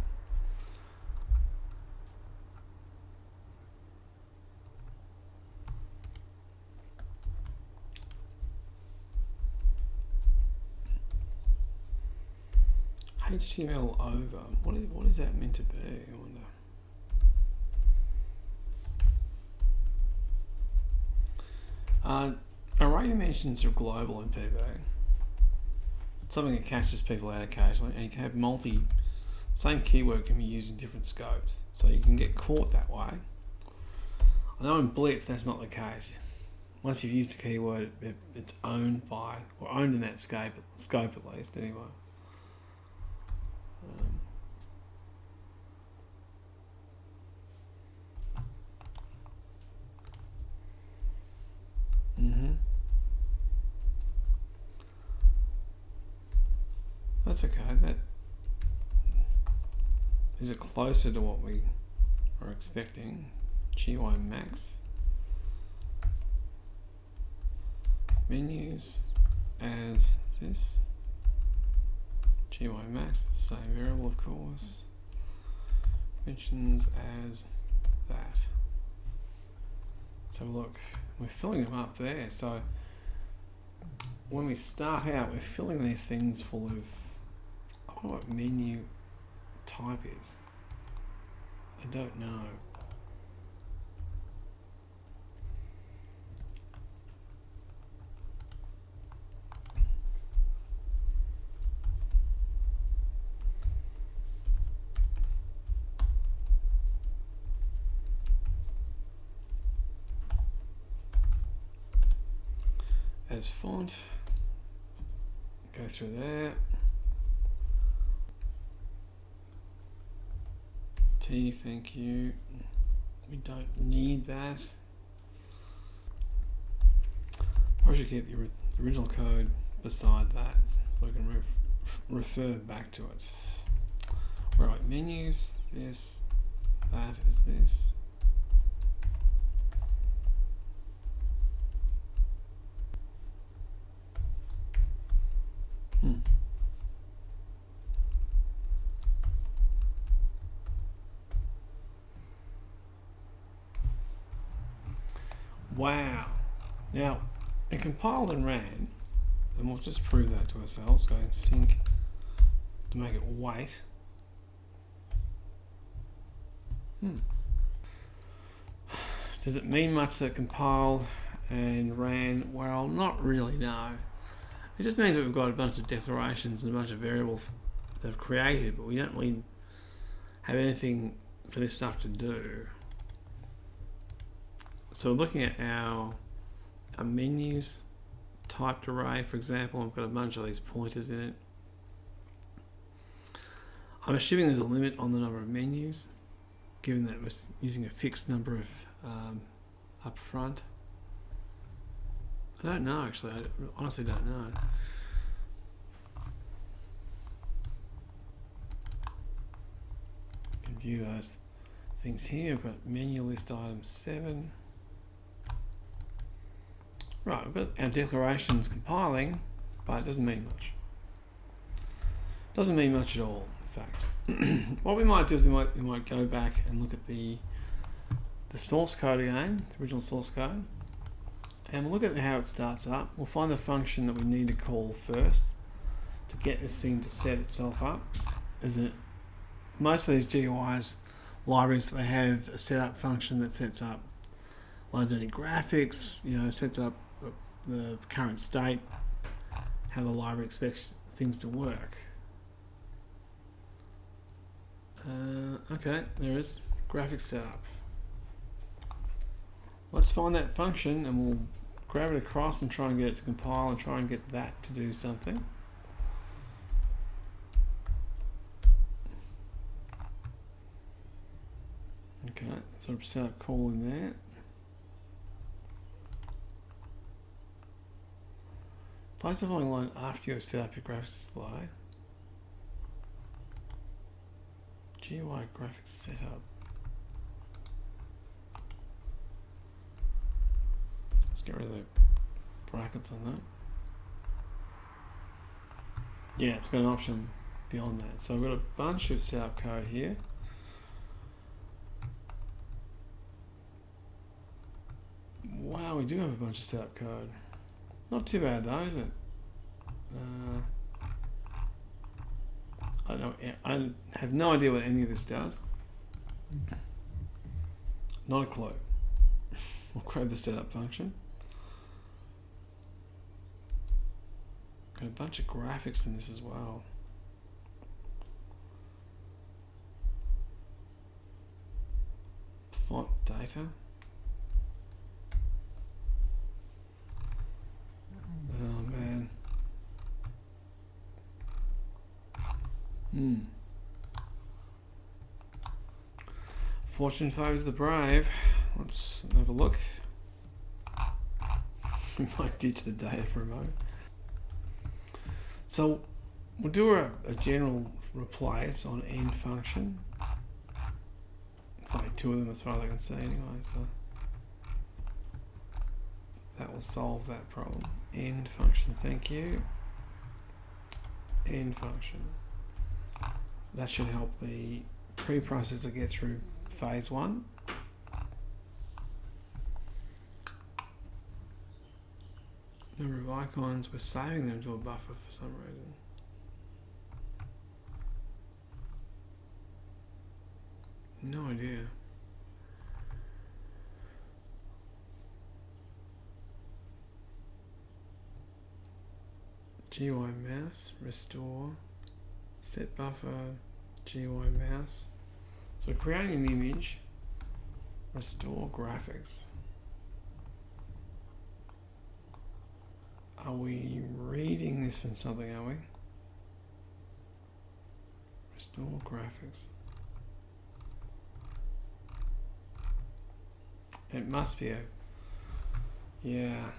HTML over. What is that meant to be? I wonder. Array dimensions are global in PBASIC. It's something that catches people out occasionally, and you can have same keyword can be used in different scopes, so you can get caught that way. I know in Blitz that's not the case. Once you've used the keyword, it's owned by, or owned in that scope at least, anyway. that's okay. These are closer to what we are expecting. GUI max. Menus as this. GUI max, same variable of course. Mentions as that. So look, we're filling them up there. So when we start out, we're filling these things full of, I wonder what menu type is. I don't know. As font, go through there. T, thank you. We don't need that. Probably should keep the original code beside that so I can refer back to it. Right, menus, this, that is this. Wow. Now, it compiled and ran, and we'll just prove that to ourselves. Go and sync to make it wait. Does it mean much that compiled and ran? Well, not really, no. It just means that we've got a bunch of declarations and a bunch of variables that have created, but we don't really have anything for this stuff to do. So looking at our menus typed array, for example, I've got a bunch of these pointers in it. I'm assuming there's a limit on the number of menus, given that we're using a fixed number of up front. I don't know, actually. I honestly don't know. You can view those things here. We've got menu list item 7. Right, we've got our declarations compiling, but it doesn't mean much. Doesn't mean much at all, in fact. What we might do is we might go back and look at the source code again, the original source code, and we'll look at how it starts up. We'll find the function that we need to call first to get this thing to set itself up. Most of these GUIs libraries, they have a setup function that sets up, loads any graphics, sets up the current state, how the library expects things to work. Okay, there is graphics setup. Let's find that function and we'll grab it across and try and get it to compile and try and get that to do something. Okay, sort of setup call in there. Place the following line after you have set up your graphics display. GUI graphics setup. Let's get rid of the brackets on that. Yeah, it's got an option beyond that. So I've got a bunch of setup code here. Wow, we do have a bunch of setup code. Not too bad though, is it? I don't know. I have no idea what any of this does. Not a clue. We'll grab the setup function. Got a bunch of graphics in this as well. Font data. Oh man. Fortune favors the brave. Let's have a look. We might ditch the data for a moment. So We'll do a general replace on end function. It's like 2 of them as far as I can see anyway, so that will solve that problem. End function, thank you. End function. That should help the preprocessor get through phase 1. Number of icons, we're saving them to a buffer for some reason. No idea. GUI mouse, restore, set buffer, GUI mouse. So we're creating an image, restore graphics. Are we reading this from something, are we? Restore graphics. It must be a, yeah.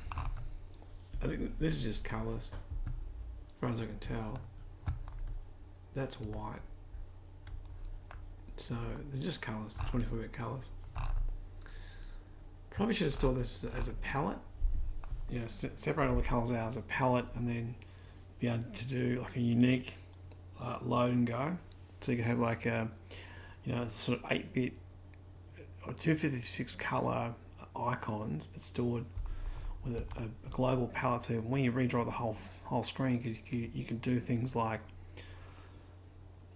I think this is just colours, as far as I can tell. That's white. So they're just colours, 24-bit colours. Probably should have stored this as a palette. You know, separate all the colours out as a palette, and then be able to do like a unique load and go. So you can have like a, you know, sort of 8-bit or 256 colour icons, but stored with a global palette. So when you redraw the whole screen, you can do things like,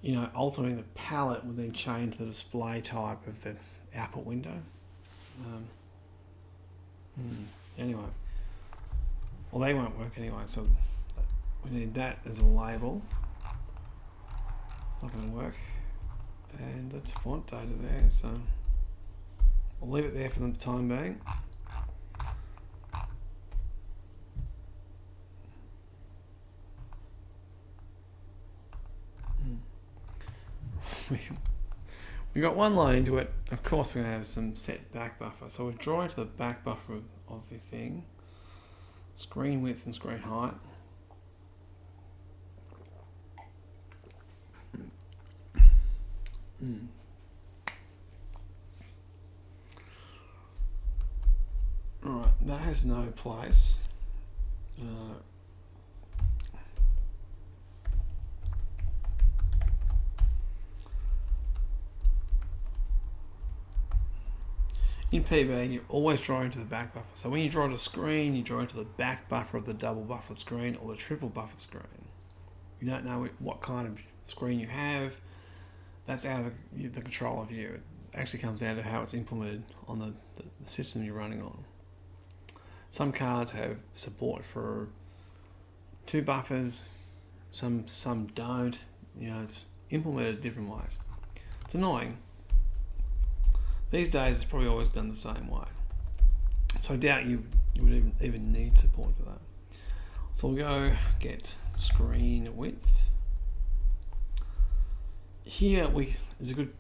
you know, altering the palette would then change the display type of the output window. Anyway, well, they won't work anyway, so we need that as a label. It's not going to work, and that's font data there, so I'll leave it there for the time being. We got one line into it. Of course, we're going to have some set back buffer. So we draw into the back buffer of the thing, screen width and screen height. Alright, that has no place. In PB, you're always drawing to the back buffer. So when you draw to screen, you draw into the back buffer of the double buffered screen or the triple buffered screen. You don't know what kind of screen you have. That's out of the control of you. It actually comes down to how it's implemented on the system you're running on. Some cards have support for 2 buffers, some don't. You know, it's implemented different ways. It's annoying. These days, it's probably always done the same way. So I doubt you would even need support for that. So we'll go get screen width. Here is a good.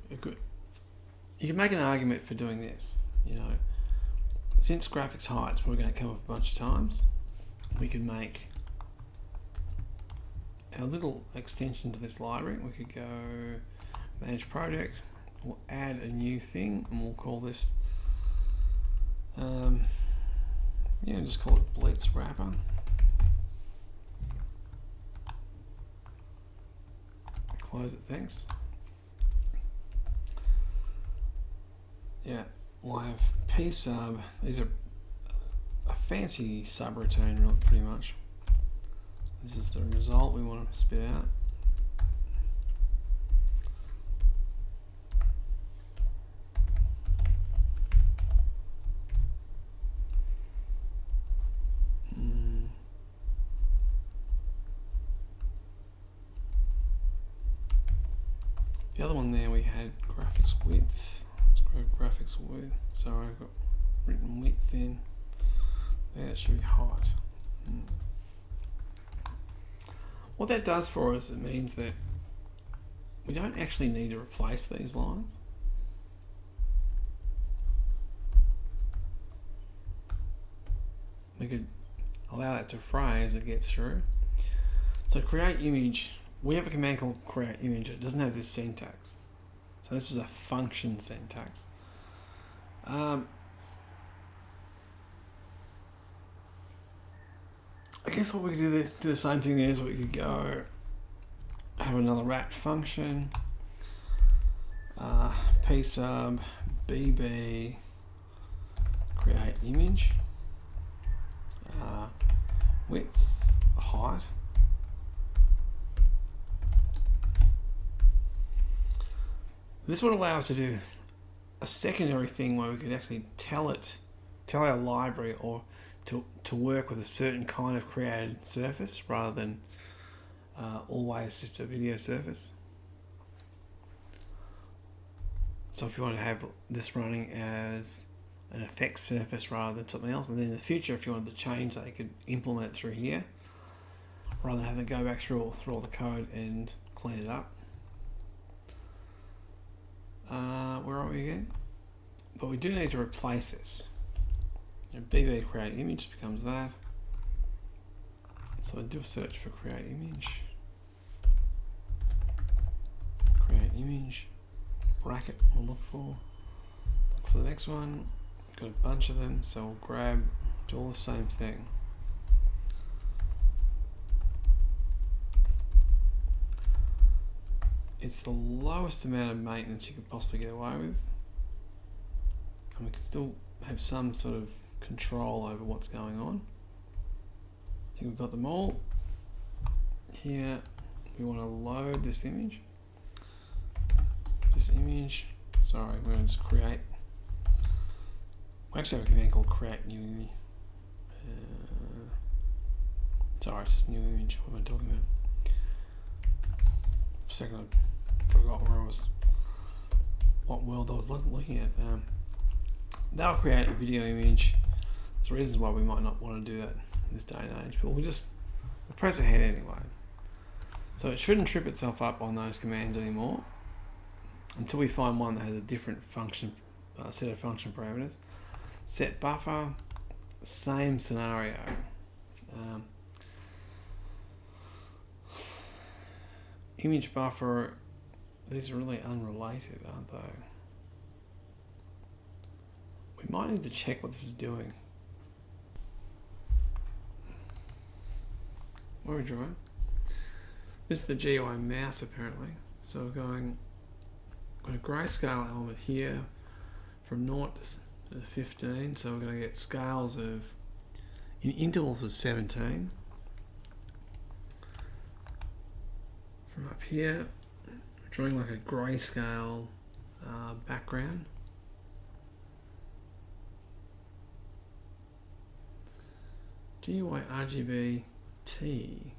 You can make an argument for doing this. You know, since graphics height is probably going to come up a bunch of times, we can make our little extension to this library. We could go manage project. We'll add a new thing, and we'll call this, just call it Blitz Wrapper. Close it, thanks. Yeah, we'll have p sub. These are a fancy subroutine, pretty much. This is the result we want to spit out. The other one there we had graphics width. Let's go graphics width. Sorry, I've got written width in. There, it should be height. What that does for us, it means that we don't actually need to replace these lines. We could allow that to fray as it gets through. So create image we have a command called create image. It doesn't have this syntax. So this is a function syntax. I guess what we could do the same thing is we could go have another rat function, p sub bb create image, width, height. This would allow us to do a secondary thing where we could actually tell our library or to work with a certain kind of created surface rather than always just a video surface. So if you want to have this running as an effects surface rather than something else, and then in the future if you wanted to change that, you could implement it through here rather than having to go back through all the code and clean it up. Where are we again? But we do need to replace this. BB create image becomes that. So I do a search for create image. Create image. Bracket we'll look for the next one. Got a bunch of them, so we'll grab, do all the same thing. It's the lowest amount of maintenance you could possibly get away with. And we can still have some sort of control over what's going on. I think we've got them all. Here we want to load this image. Sorry, we're going to just create. We actually have a command called create new image. Sorry, it's just new image. What am I talking about? For a second, I forgot what world I was looking at. That'll create a video image. There's reasons why we might not want to do that in this day and age, but we'll press ahead anyway. So it shouldn't trip itself up on those commands anymore until we find one that has a different function, set of function parameters. Set buffer, same scenario. Image buffer, these are really unrelated, aren't they? We might need to check what this is doing. What are we drawing? This is the GUI mouse apparently. So we're got a grayscale element here from 0 to 15. So we're going to get scales in intervals of 17. From up here, we're drawing like a grayscale background. GUI RGB T.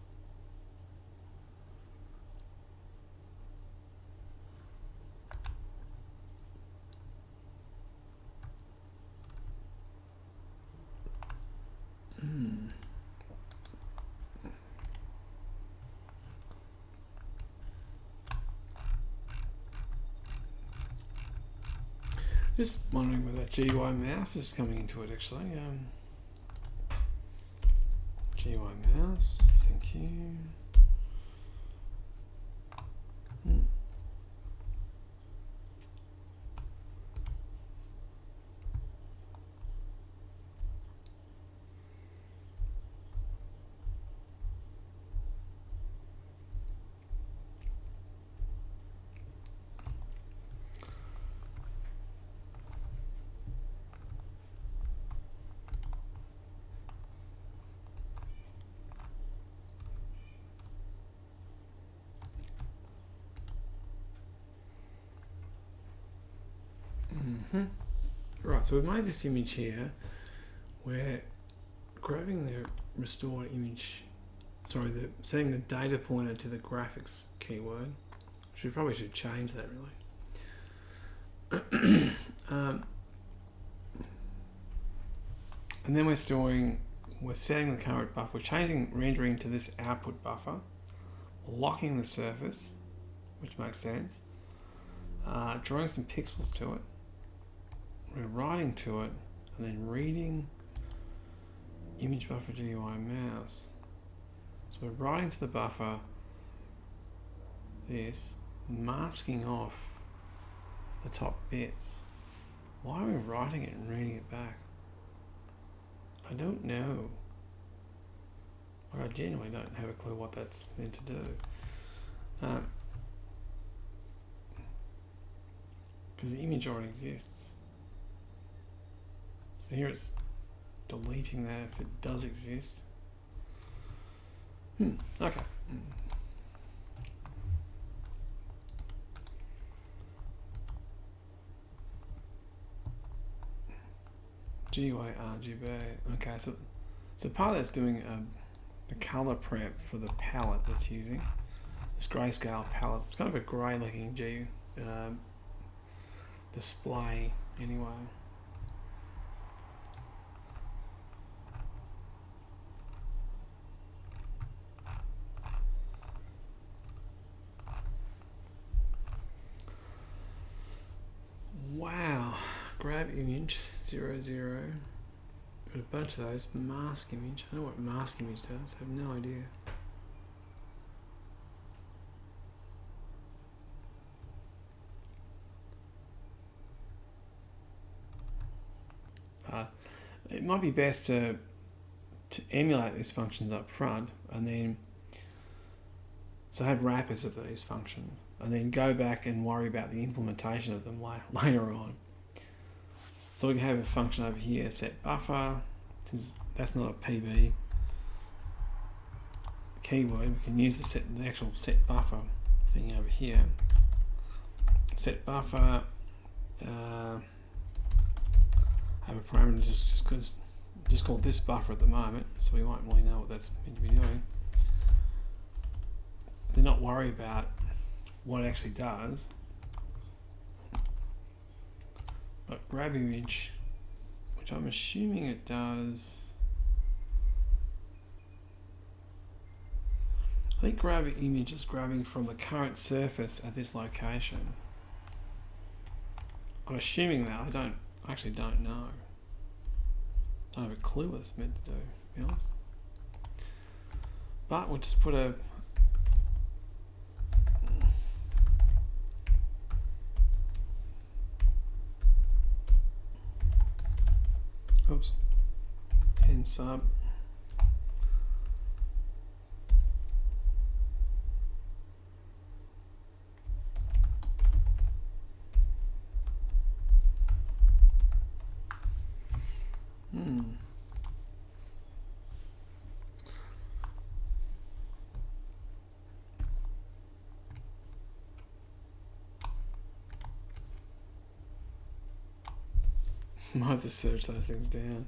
Just wondering where that GUI mouse is coming into it actually. GUI mouse, thank you. Right, so we've made this image here. We're grabbing the restored image, setting the data pointer to the graphics keyword, which we probably should change that really. And then we're setting the current buffer, we're changing rendering to this output buffer, locking the surface, which makes sense, drawing some pixels to it. We're writing to it and then reading image buffer GUI mouse. So we're writing to the buffer this, masking off the top bits. Why are we writing it and reading it back? I don't know. I genuinely don't have a clue what that's meant to do. Because the image already exists. So here it's deleting that if it does exist. Okay. GUI RGB. Okay, so part of that's doing the color prep for the palette that's using this grayscale palette. It's kind of a grey looking display anyway. Wow, grab image 00. Got a bunch of those. Mask image. I don't know what mask image does. I have no idea. It might be best to emulate these functions up front, and then so have wrappers of these functions, and then go back and worry about the implementation of them later on. So we can have a function over here, set buffer. That's not a PB keyword. We can use the actual set buffer thing over here. Set buffer. Have a parameter just called this buffer at the moment, so we won't really know what that's meant to be doing. Then not worry about what it actually does, but grab image, which I'm assuming it does. I think grab image is grabbing from the current surface at this location. I'm assuming that. I actually don't know. I don't have a clue what it's meant to do, to be honest. But we'll just put a and sub. Might have to search those things down.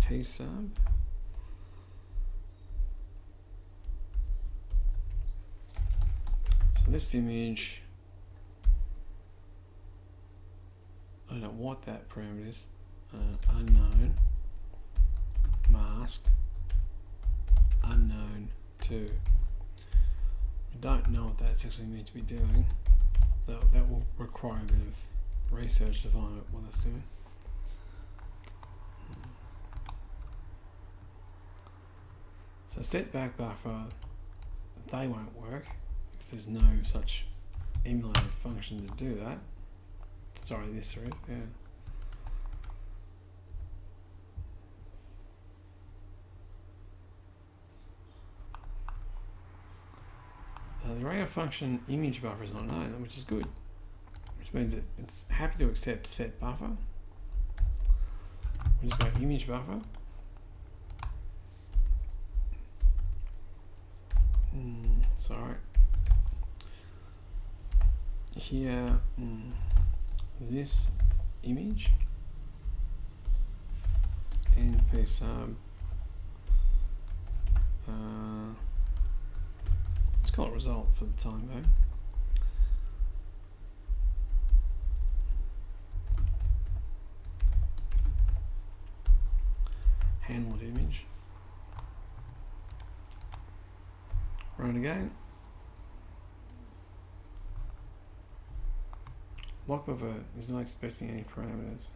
P sub. So this image, I don't know what that parameter is. Unknown mask unknown 2. I don't know what that's actually meant to be doing. So that will require a bit of research to find out what that's doing. So setback buffer, they won't work because there's no such emulated function to do that. Sorry, this there is, yeah. The array of function image buffer is not known, which is good, which means it's happy to accept set buffer. We just go image buffer. Sorry. Here, this image and p sub. Let's call it result for the time being. Handled image. Run again. Lock buffer is not expecting any parameters.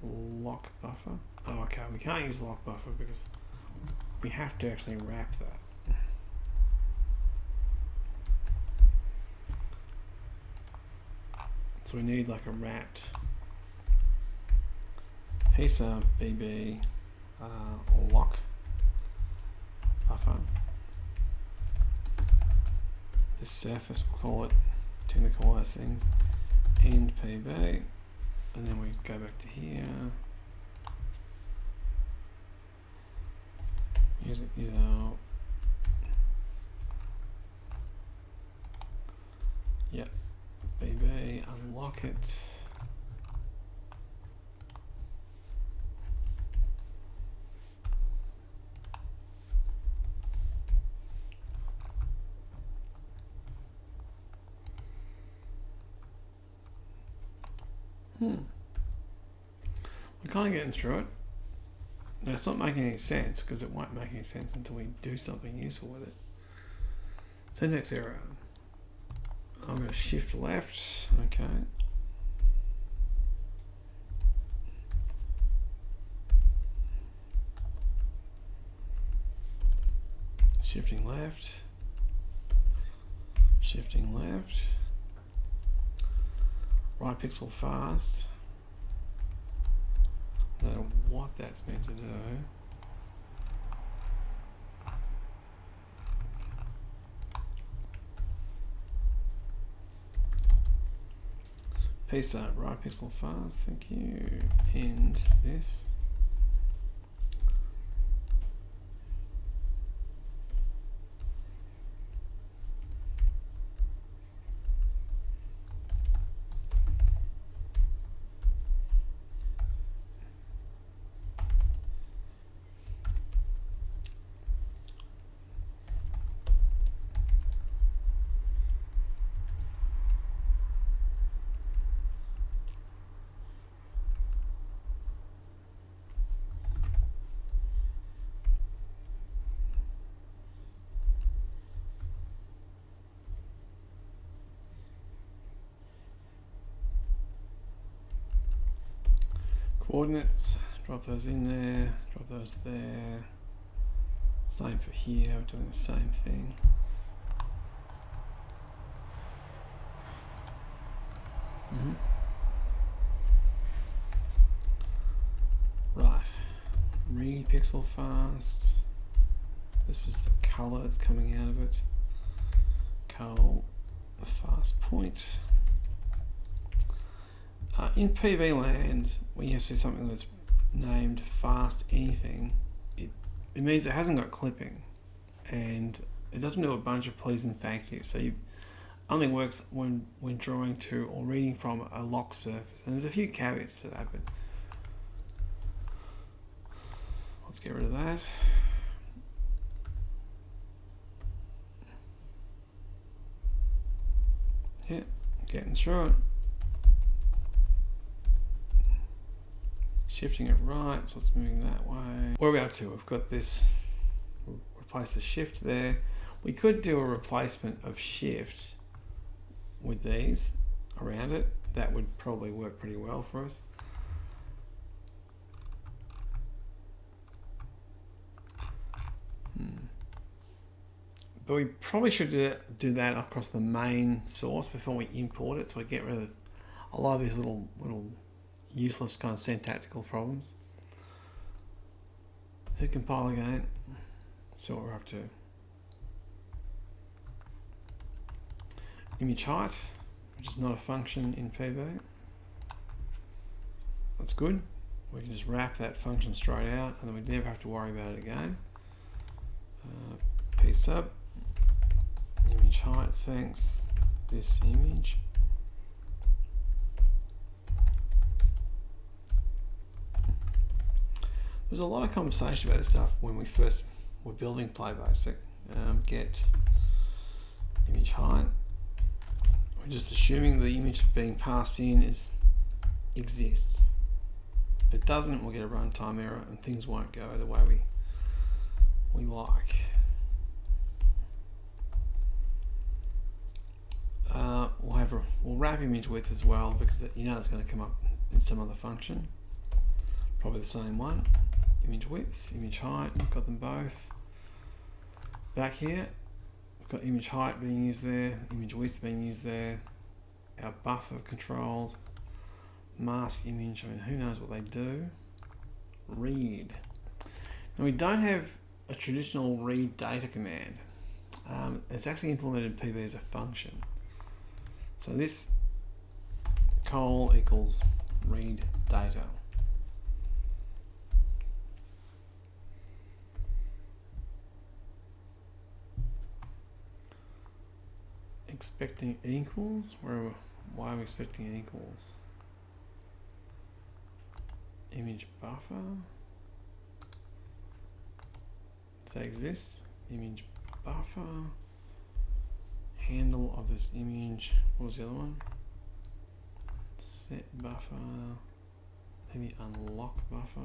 Lock buffer. Oh, okay. We can't use lock buffer because we have to actually wrap that. So we need like a wrapped piece of BB lock buffer. This surface, we'll call it, tend to call those things end PB, and then we go back to here. Use our BB, unlock it. We're kind of getting through it. No, it's not making any sense because it won't make any sense until we do something useful with it. Syntax error. I'm going to shift left. Okay. Shifting left. Shifting left. Right pixel fast. I don't know what that's meant to do. Peace out, right pixel fast, thank you. And this. Coordinates, drop those in there, drop those there. Same for here, we're doing the same thing. Right, read pixel fast. This is the color that's coming out of it. Call the fast point. In PB land, when you see something that's named fast anything, it means it hasn't got clipping, and it doesn't do a bunch of please and thank you. So it only works when drawing to or reading from a locked surface. And there's a few caveats to that, but let's get rid of that. Yeah, getting through it. Shifting it right, so it's moving that way. What are we up to? We've got this, we'll replace the shift there. We could do a replacement of shift with these around it. That would probably work pretty well for us. But we probably should do that across the main source before we import it, so we get rid of a lot of these little useless kind of syntactical problems. Hit compile again, see what we're up to. Image height, which is not a function in PB. That's good. We can just wrap that function straight out and then we never have to worry about it again. Piece up, image height, thanks, this image. There's a lot of conversation about this stuff when we first were building PlayBASIC. Get image height. We're just assuming the image being passed in exists. If it doesn't, we'll get a runtime error and things won't go the way we like. We'll wrap image width as well, because you know it's going to come up in some other function. Probably the same one. Image width, image height, got them both. Back here, we've got image height being used there, image width being used there, our buffer controls, mask image, I mean, who knows what they do. Read. Now we don't have a traditional read data command. It's actually implemented in PB as a function. So this col equals read data. Expecting equals? Why are we expecting equals? Image buffer. Does that exist? Image buffer. Handle of this image. What was the other one? Set buffer. Maybe unlock buffer.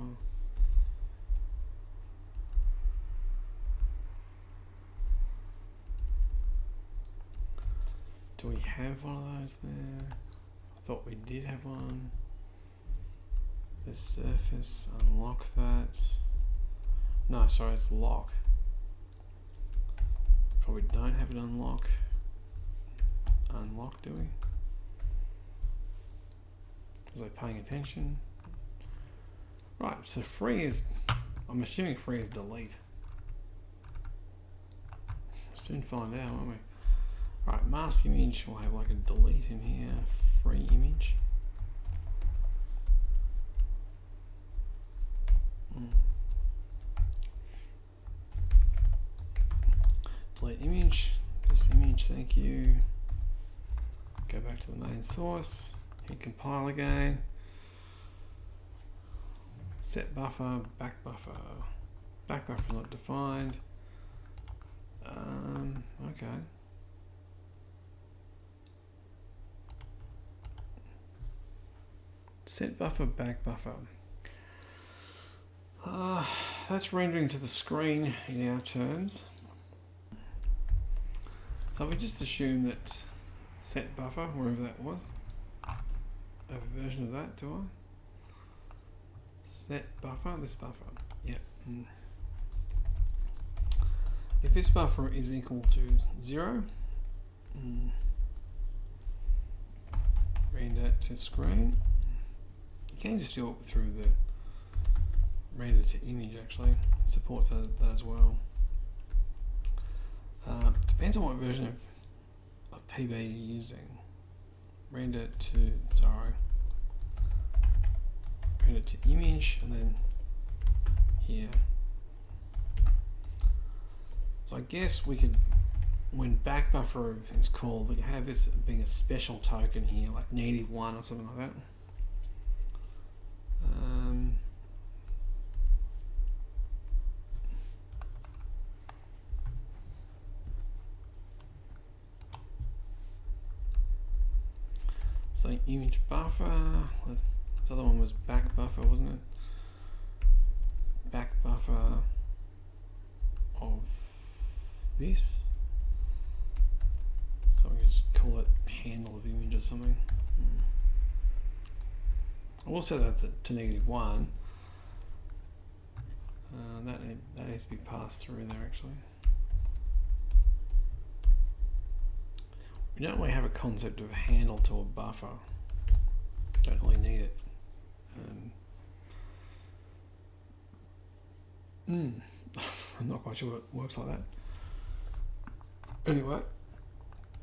Do we have one of those there? I thought we did have one. The surface, unlock that. No, sorry, it's lock. Probably don't have it unlock. Unlock, do we? Was I paying attention? Right, so free is, I'm assuming free is delete. Soon find out, won't we? Right, mask image, we'll have like a delete in here, free image. Delete image, this image, thank you. Go back to the main source, hit compile again. Set buffer, back buffer. Back buffer not defined. Okay. Set buffer, back buffer. That's rendering to the screen in our terms. So if we just assume that set buffer, wherever that was, I have a version of that, do I? Set buffer, this buffer, yeah. If this buffer is equal to 0, render to screen. You can just do it through the render to image, actually. It supports that as well. Depends on what version of PB you're using. Render to image, and then here. So I guess we could, when back buffer is called, we can have this being a special token here, like -1 or something like that. So image buffer, this other one was back buffer, wasn't it? Back buffer of this. So we can just call it handle of image or something. I will set that to -1. That needs to be passed through there actually. We don't really have a concept of a handle to a buffer. Don't really need it. I'm not quite sure it works like that. Anyway,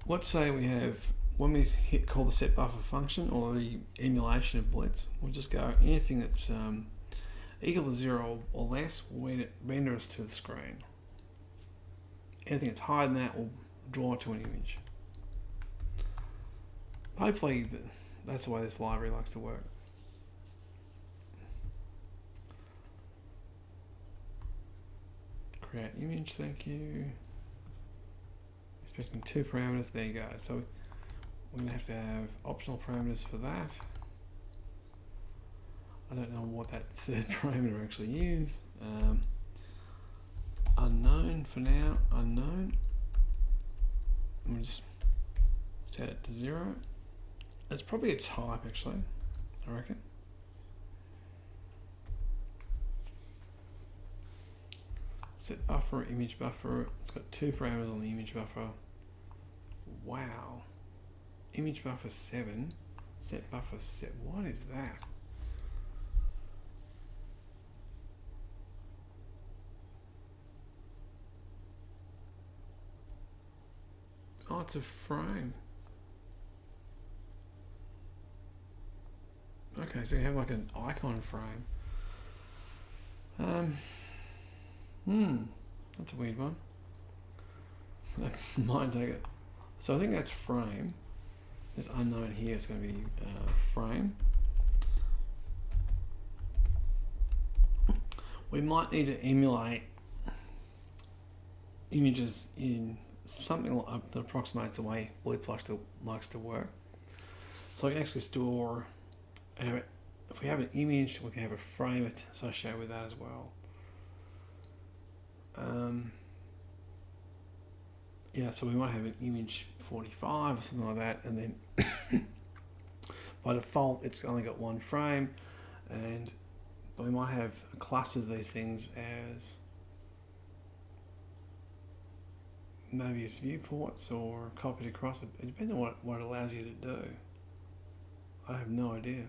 let's say we have, when we call the set buffer function or the emulation of blitz, we'll just go anything that's equal to 0 or less will render us to the screen. Anything that's higher than that will draw to an image. Hopefully that's the way this library likes to work. Create image, thank you. Expecting 2 parameters, there you go. So we're going to have optional parameters for that. I don't know what that third parameter actually is. Unknown for now, unknown. I'm going to just set it to 0. It's probably a type actually, I reckon. Set buffer, image buffer. It's got 2 parameters on the image buffer. Wow. Image buffer 7. Set buffer set. What is that? Oh, it's a frame. Okay, so you have like an icon frame. That's a weird one. That might take it. So I think that's frame. This unknown here is going to be frame. We might need to emulate images in something that approximates the way Blitz likes to work. So I can actually store, if we have an image, we can have a frame associated with that as well. Yeah, so we might have an image 45 or something like that, and then by default it's only got 1 frame, but we might have clusters of these things as maybe it's viewports or copied across. It depends on what it allows you to do. I have no idea.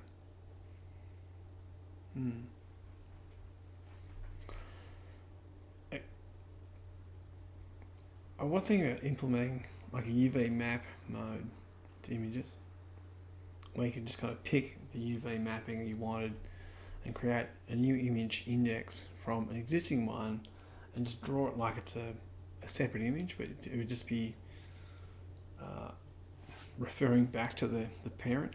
I was thinking about implementing like a UV map mode to images, where you could just kind of pick the UV mapping you wanted and create a new image index from an existing one and just draw it like it's a separate image, but it would just be referring back to the parent.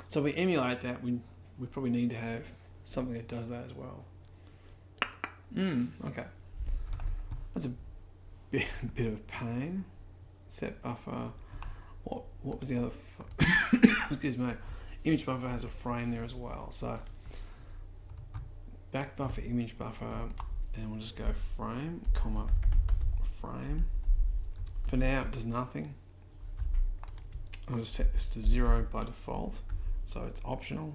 So if we emulate that, we probably need to have something that does that as well. Okay. That's a bit of a pain. Set buffer. What was the other? Excuse me. Image buffer has a frame there as well. So back buffer, image buffer, and we'll just go frame, comma, frame. For now, it does nothing. I'll just set this to 0 by default, so it's optional.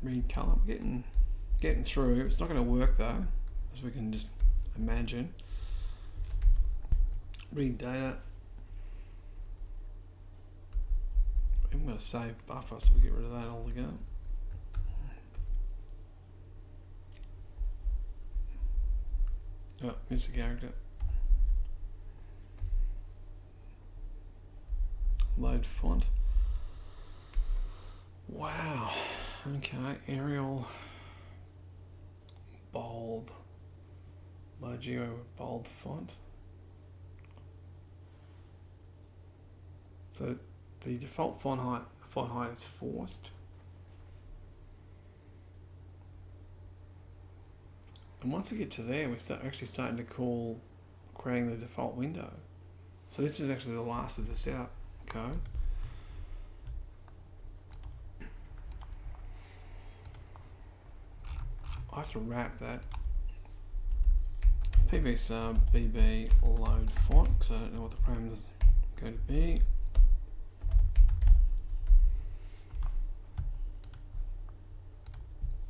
Read color. We're getting through. It's not going to work though, as we can just imagine. Read data. I'm going to save buffer, so we get rid of that altogether. Oh, missed a character. Load font. Wow. Okay, Arial. Bold. Load GUI with bold font. So the default font height is forced. And once we get to there, we're actually starting to call creating the default window. So this is actually the last of the setup code. I have to wrap that pb sub bb load font because I don't know what the parameters are going to be.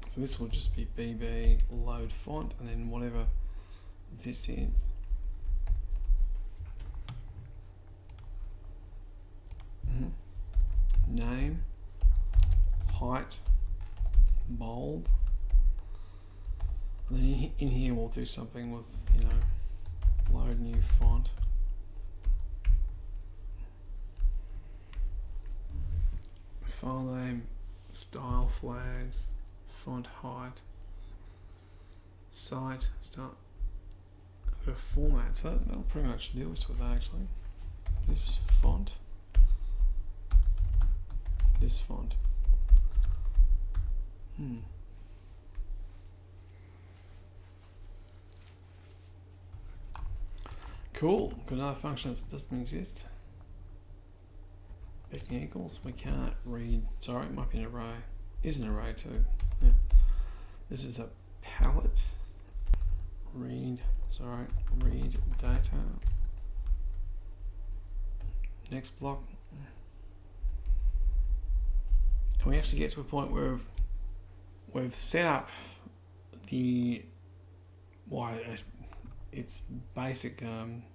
So this will just be bb load font and then whatever this is. Name, height, bold. And then in here we'll do something with, load new font. File name, style flags, font height, site, start, I've got a format, so that'll pretty much do us with that actually. This font, this font. Cool, got another function that doesn't exist. Expecting equals, we can't read, sorry, it might be an array. Is an array too. Yeah. This is a palette. Read data. Next block. And we actually get to a point where we've set up the it's basic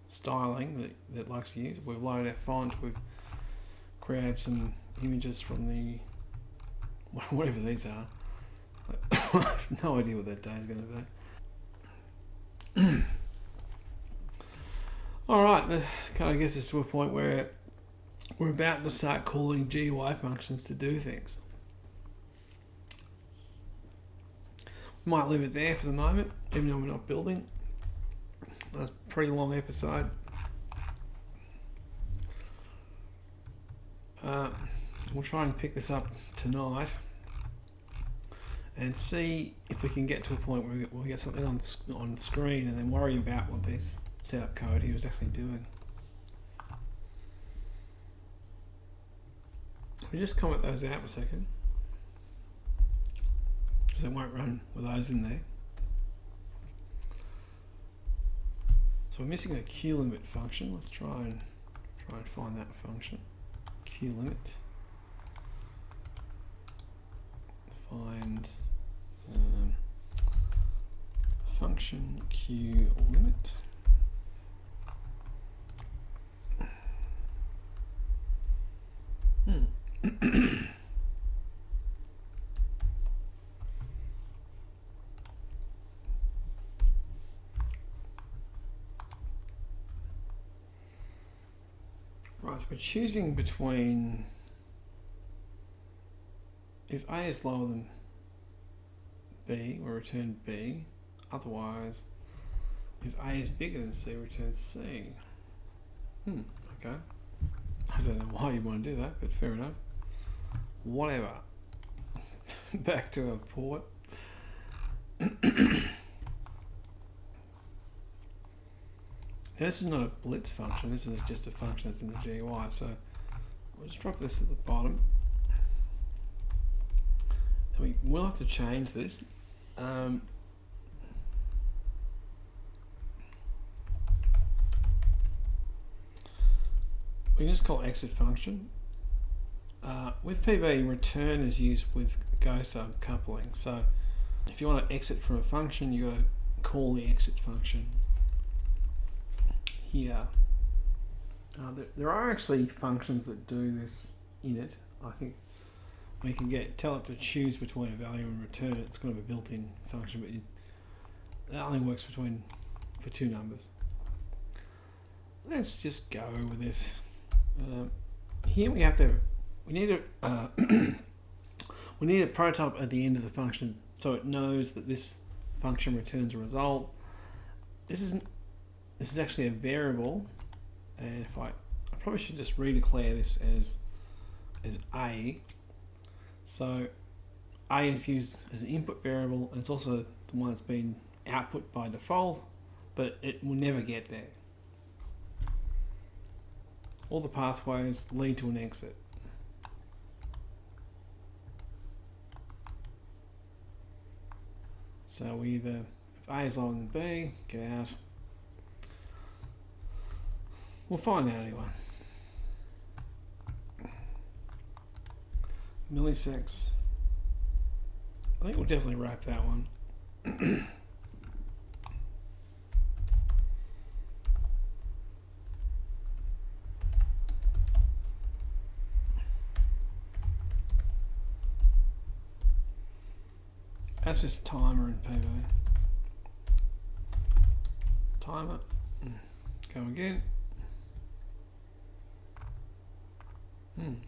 styling that it likes to use. We've loaded our font. We've created some images from the whatever these are. I have no idea what that day is going to be. Alright, that kind of gets us to a point where we're about to start calling GUI functions to do things. We might leave it there for the moment, even though we're not building. That's a pretty long episode. We'll try and pick this up tonight and see if we can get to a point where we get something on screen and then worry about what this setup code he was actually doing. We just comment those out for a second, because it won't run with those in there. So we're missing a QLimit function. Let's try and find that function. QLimit. Find function QLimit. Right, so we're choosing between, if A is lower than B, we'll return B. Otherwise, if A is bigger than C, return C. Okay. I don't know why you want to do that, but fair enough. Whatever. Back to our port. Now, this is not a blitz function, this is just a function that's in the GUI, so we'll just drop this at the bottom. And we will have to change this. We can just call exit function. With PB, return is used with Gosum coupling. So if you want to exit from a function, you got to call the exit function here. There are actually functions that do this in it. I think we can tell it to choose between a value and return. It's kind of a built-in function, but that only works for two numbers. Let's just go with this. Here we need a prototype at the end of the function, so it knows that this function returns a result. This is actually a variable, and I probably should just redeclare this as A. So A is used as an input variable, and it's also the one that's been output by default, but it will never get there. All the pathways lead to an exit. So we either, if A is lower than B, get out. We'll find out anyway. Millisecs. I think we'll definitely wrap that one. That's just timer and PV. Timer. Go again.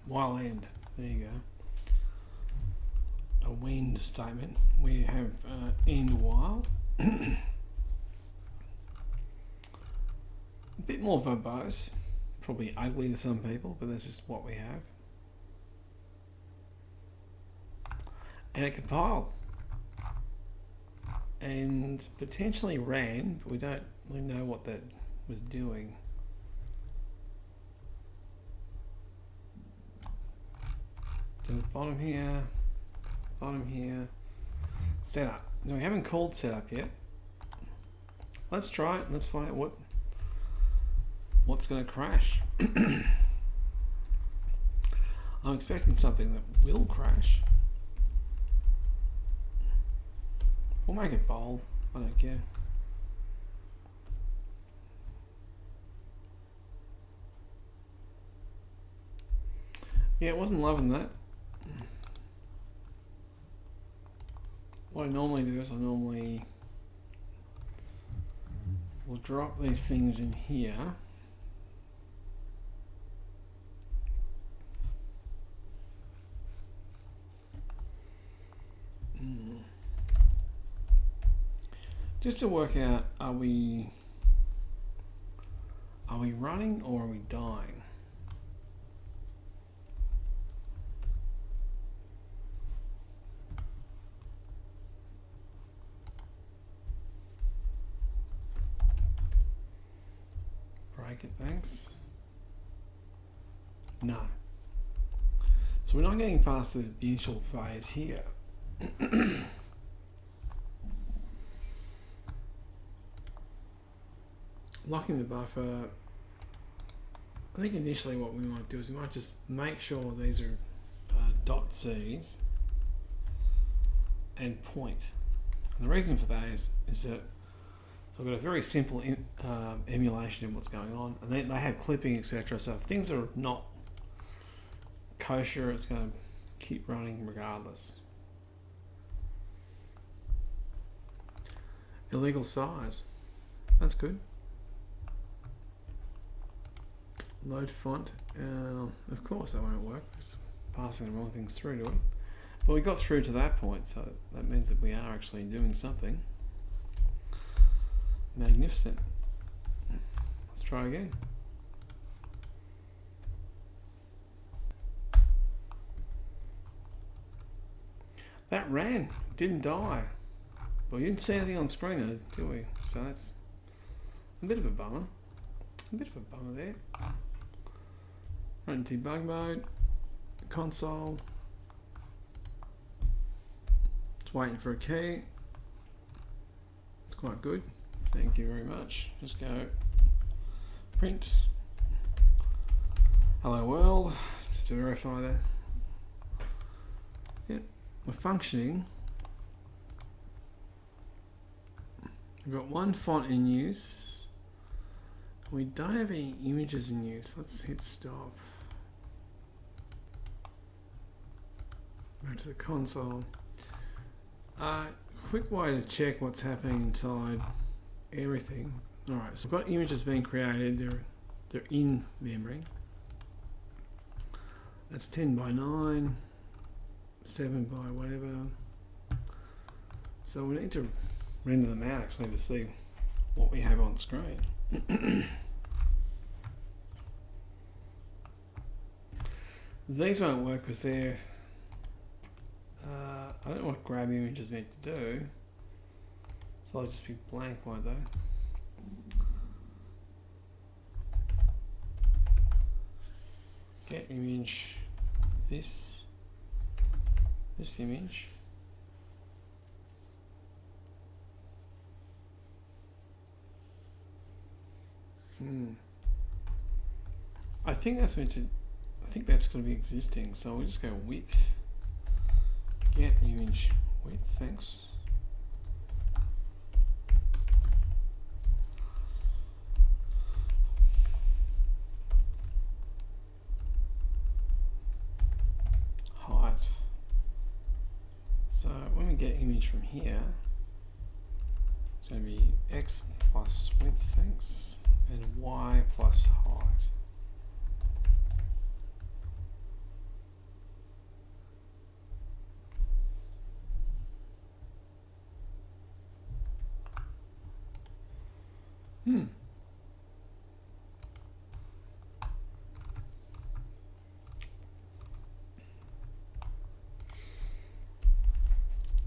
While end. There you go. A wind statement. We have end while. A bit more verbose. Probably ugly to some people, but that's just what we have. And it compiled. And potentially ran, but we don't really know what that was doing. To the bottom here, setup. Now we haven't called setup yet. Let's try it. Let's find out what's going to crash. I'm expecting something that will crash. We'll make it bold. I don't care. Yeah, it wasn't loving that. What I normally do is will drop these things in here. Just to work out, are we running or are we dying? Break it, thanks. No. So we're not getting past the initial phase here. Locking the buffer, I think initially what we might do is we might just make sure these are .c's and point. And the reason for that is that so I've got a very simple emulation of what's going on, and they have clipping, etc. So if things are not kosher, it's going to keep running regardless. Illegal size, that's good. Load font, of course that won't work, it's passing the wrong things through to it. But we got through to that point, so that means that we are actually doing something. Magnificent. Let's try again. That ran, didn't die. But we didn't see anything on screen, did we? So that's a bit of a bummer. A bit of a bummer there. Run debug mode, console. It's waiting for a key. It's quite good. Thank you very much. Just go print hello world, just to verify that. Yep, we're functioning. We've got one font in use. We don't have any images in use. Let's hit stop. Go to the console. Quick way to check what's happening inside everything. Alright, so we've got images being created. They're in memory. That's 10 by 9, 7 by whatever. So we need to render them out actually to see what we have on screen. These won't work because they're I don't know what grab image is meant to do, so they'll just be blank, won't they? Get image, this image. I think that's meant to. I think that's going to be existing. So we'll just go width. Get image width. Thanks. Height. So when we get image from here, it's going to be x plus width. Thanks. And y plus height.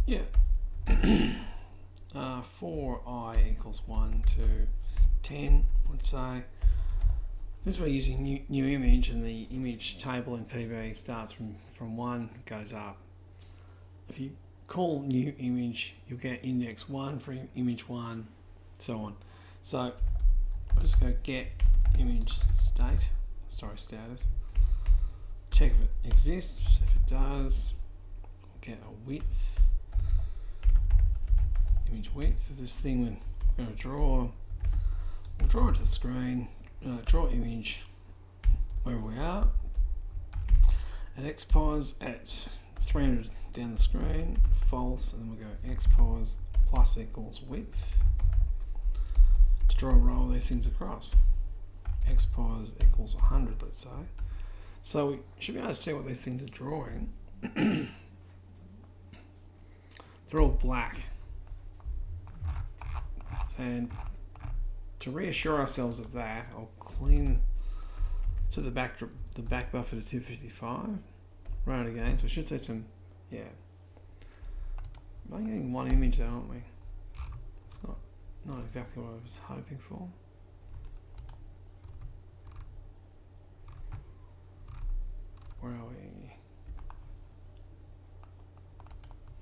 Yeah. 4i equals 1 to 10, let's say. Since we're using new image and the image table in PB starts from 1, goes up. If you call new image, you'll get index 1 for image 1, so on. So I'll just go get image status. Check if it exists. If it does, we'll get a width. image width. This thing we're going to draw, we'll draw it to the screen, draw image wherever we are, and xpos at 300 down the screen, false, and then we'll go xpos plus equals width to draw a row of these things across. Xpos equals 100, let's say. So we should be able to see what these things are drawing. They're all black. And to reassure ourselves of that, I'll clean the back buffer to 255. Run it again. So we should see some, yeah. We're getting one image there, aren't we? It's not exactly what I was hoping for. Where are we?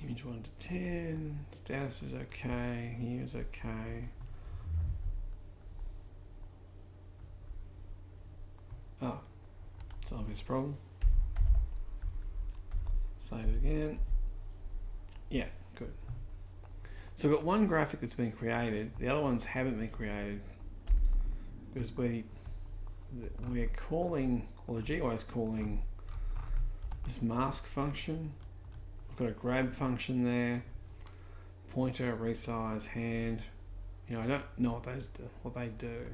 Image 1 to 10. Status is okay. Here is okay. Oh, it's an obvious problem. Save it again. Yeah, good. So we've got one graphic that's been created. The other ones haven't been created because we're calling, or the GUI is calling this mask function. We've got a grab function there, pointer, resize, hand. You know, I don't know what they do.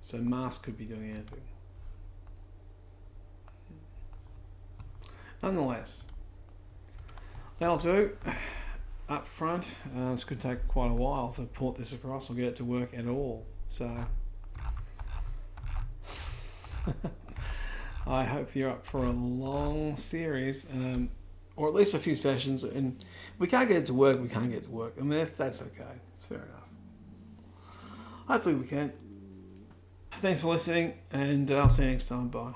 So mask could be doing anything. Nonetheless, that'll do. Up front, this could take quite a while to port this across or get it to work at all. So I hope you're up for a long series, or at least a few sessions. And if we can't get it to work, we can't get it to work. I mean, that's okay. It's fair enough. Hopefully we can. Thanks for listening, and I'll see you next time. Bye.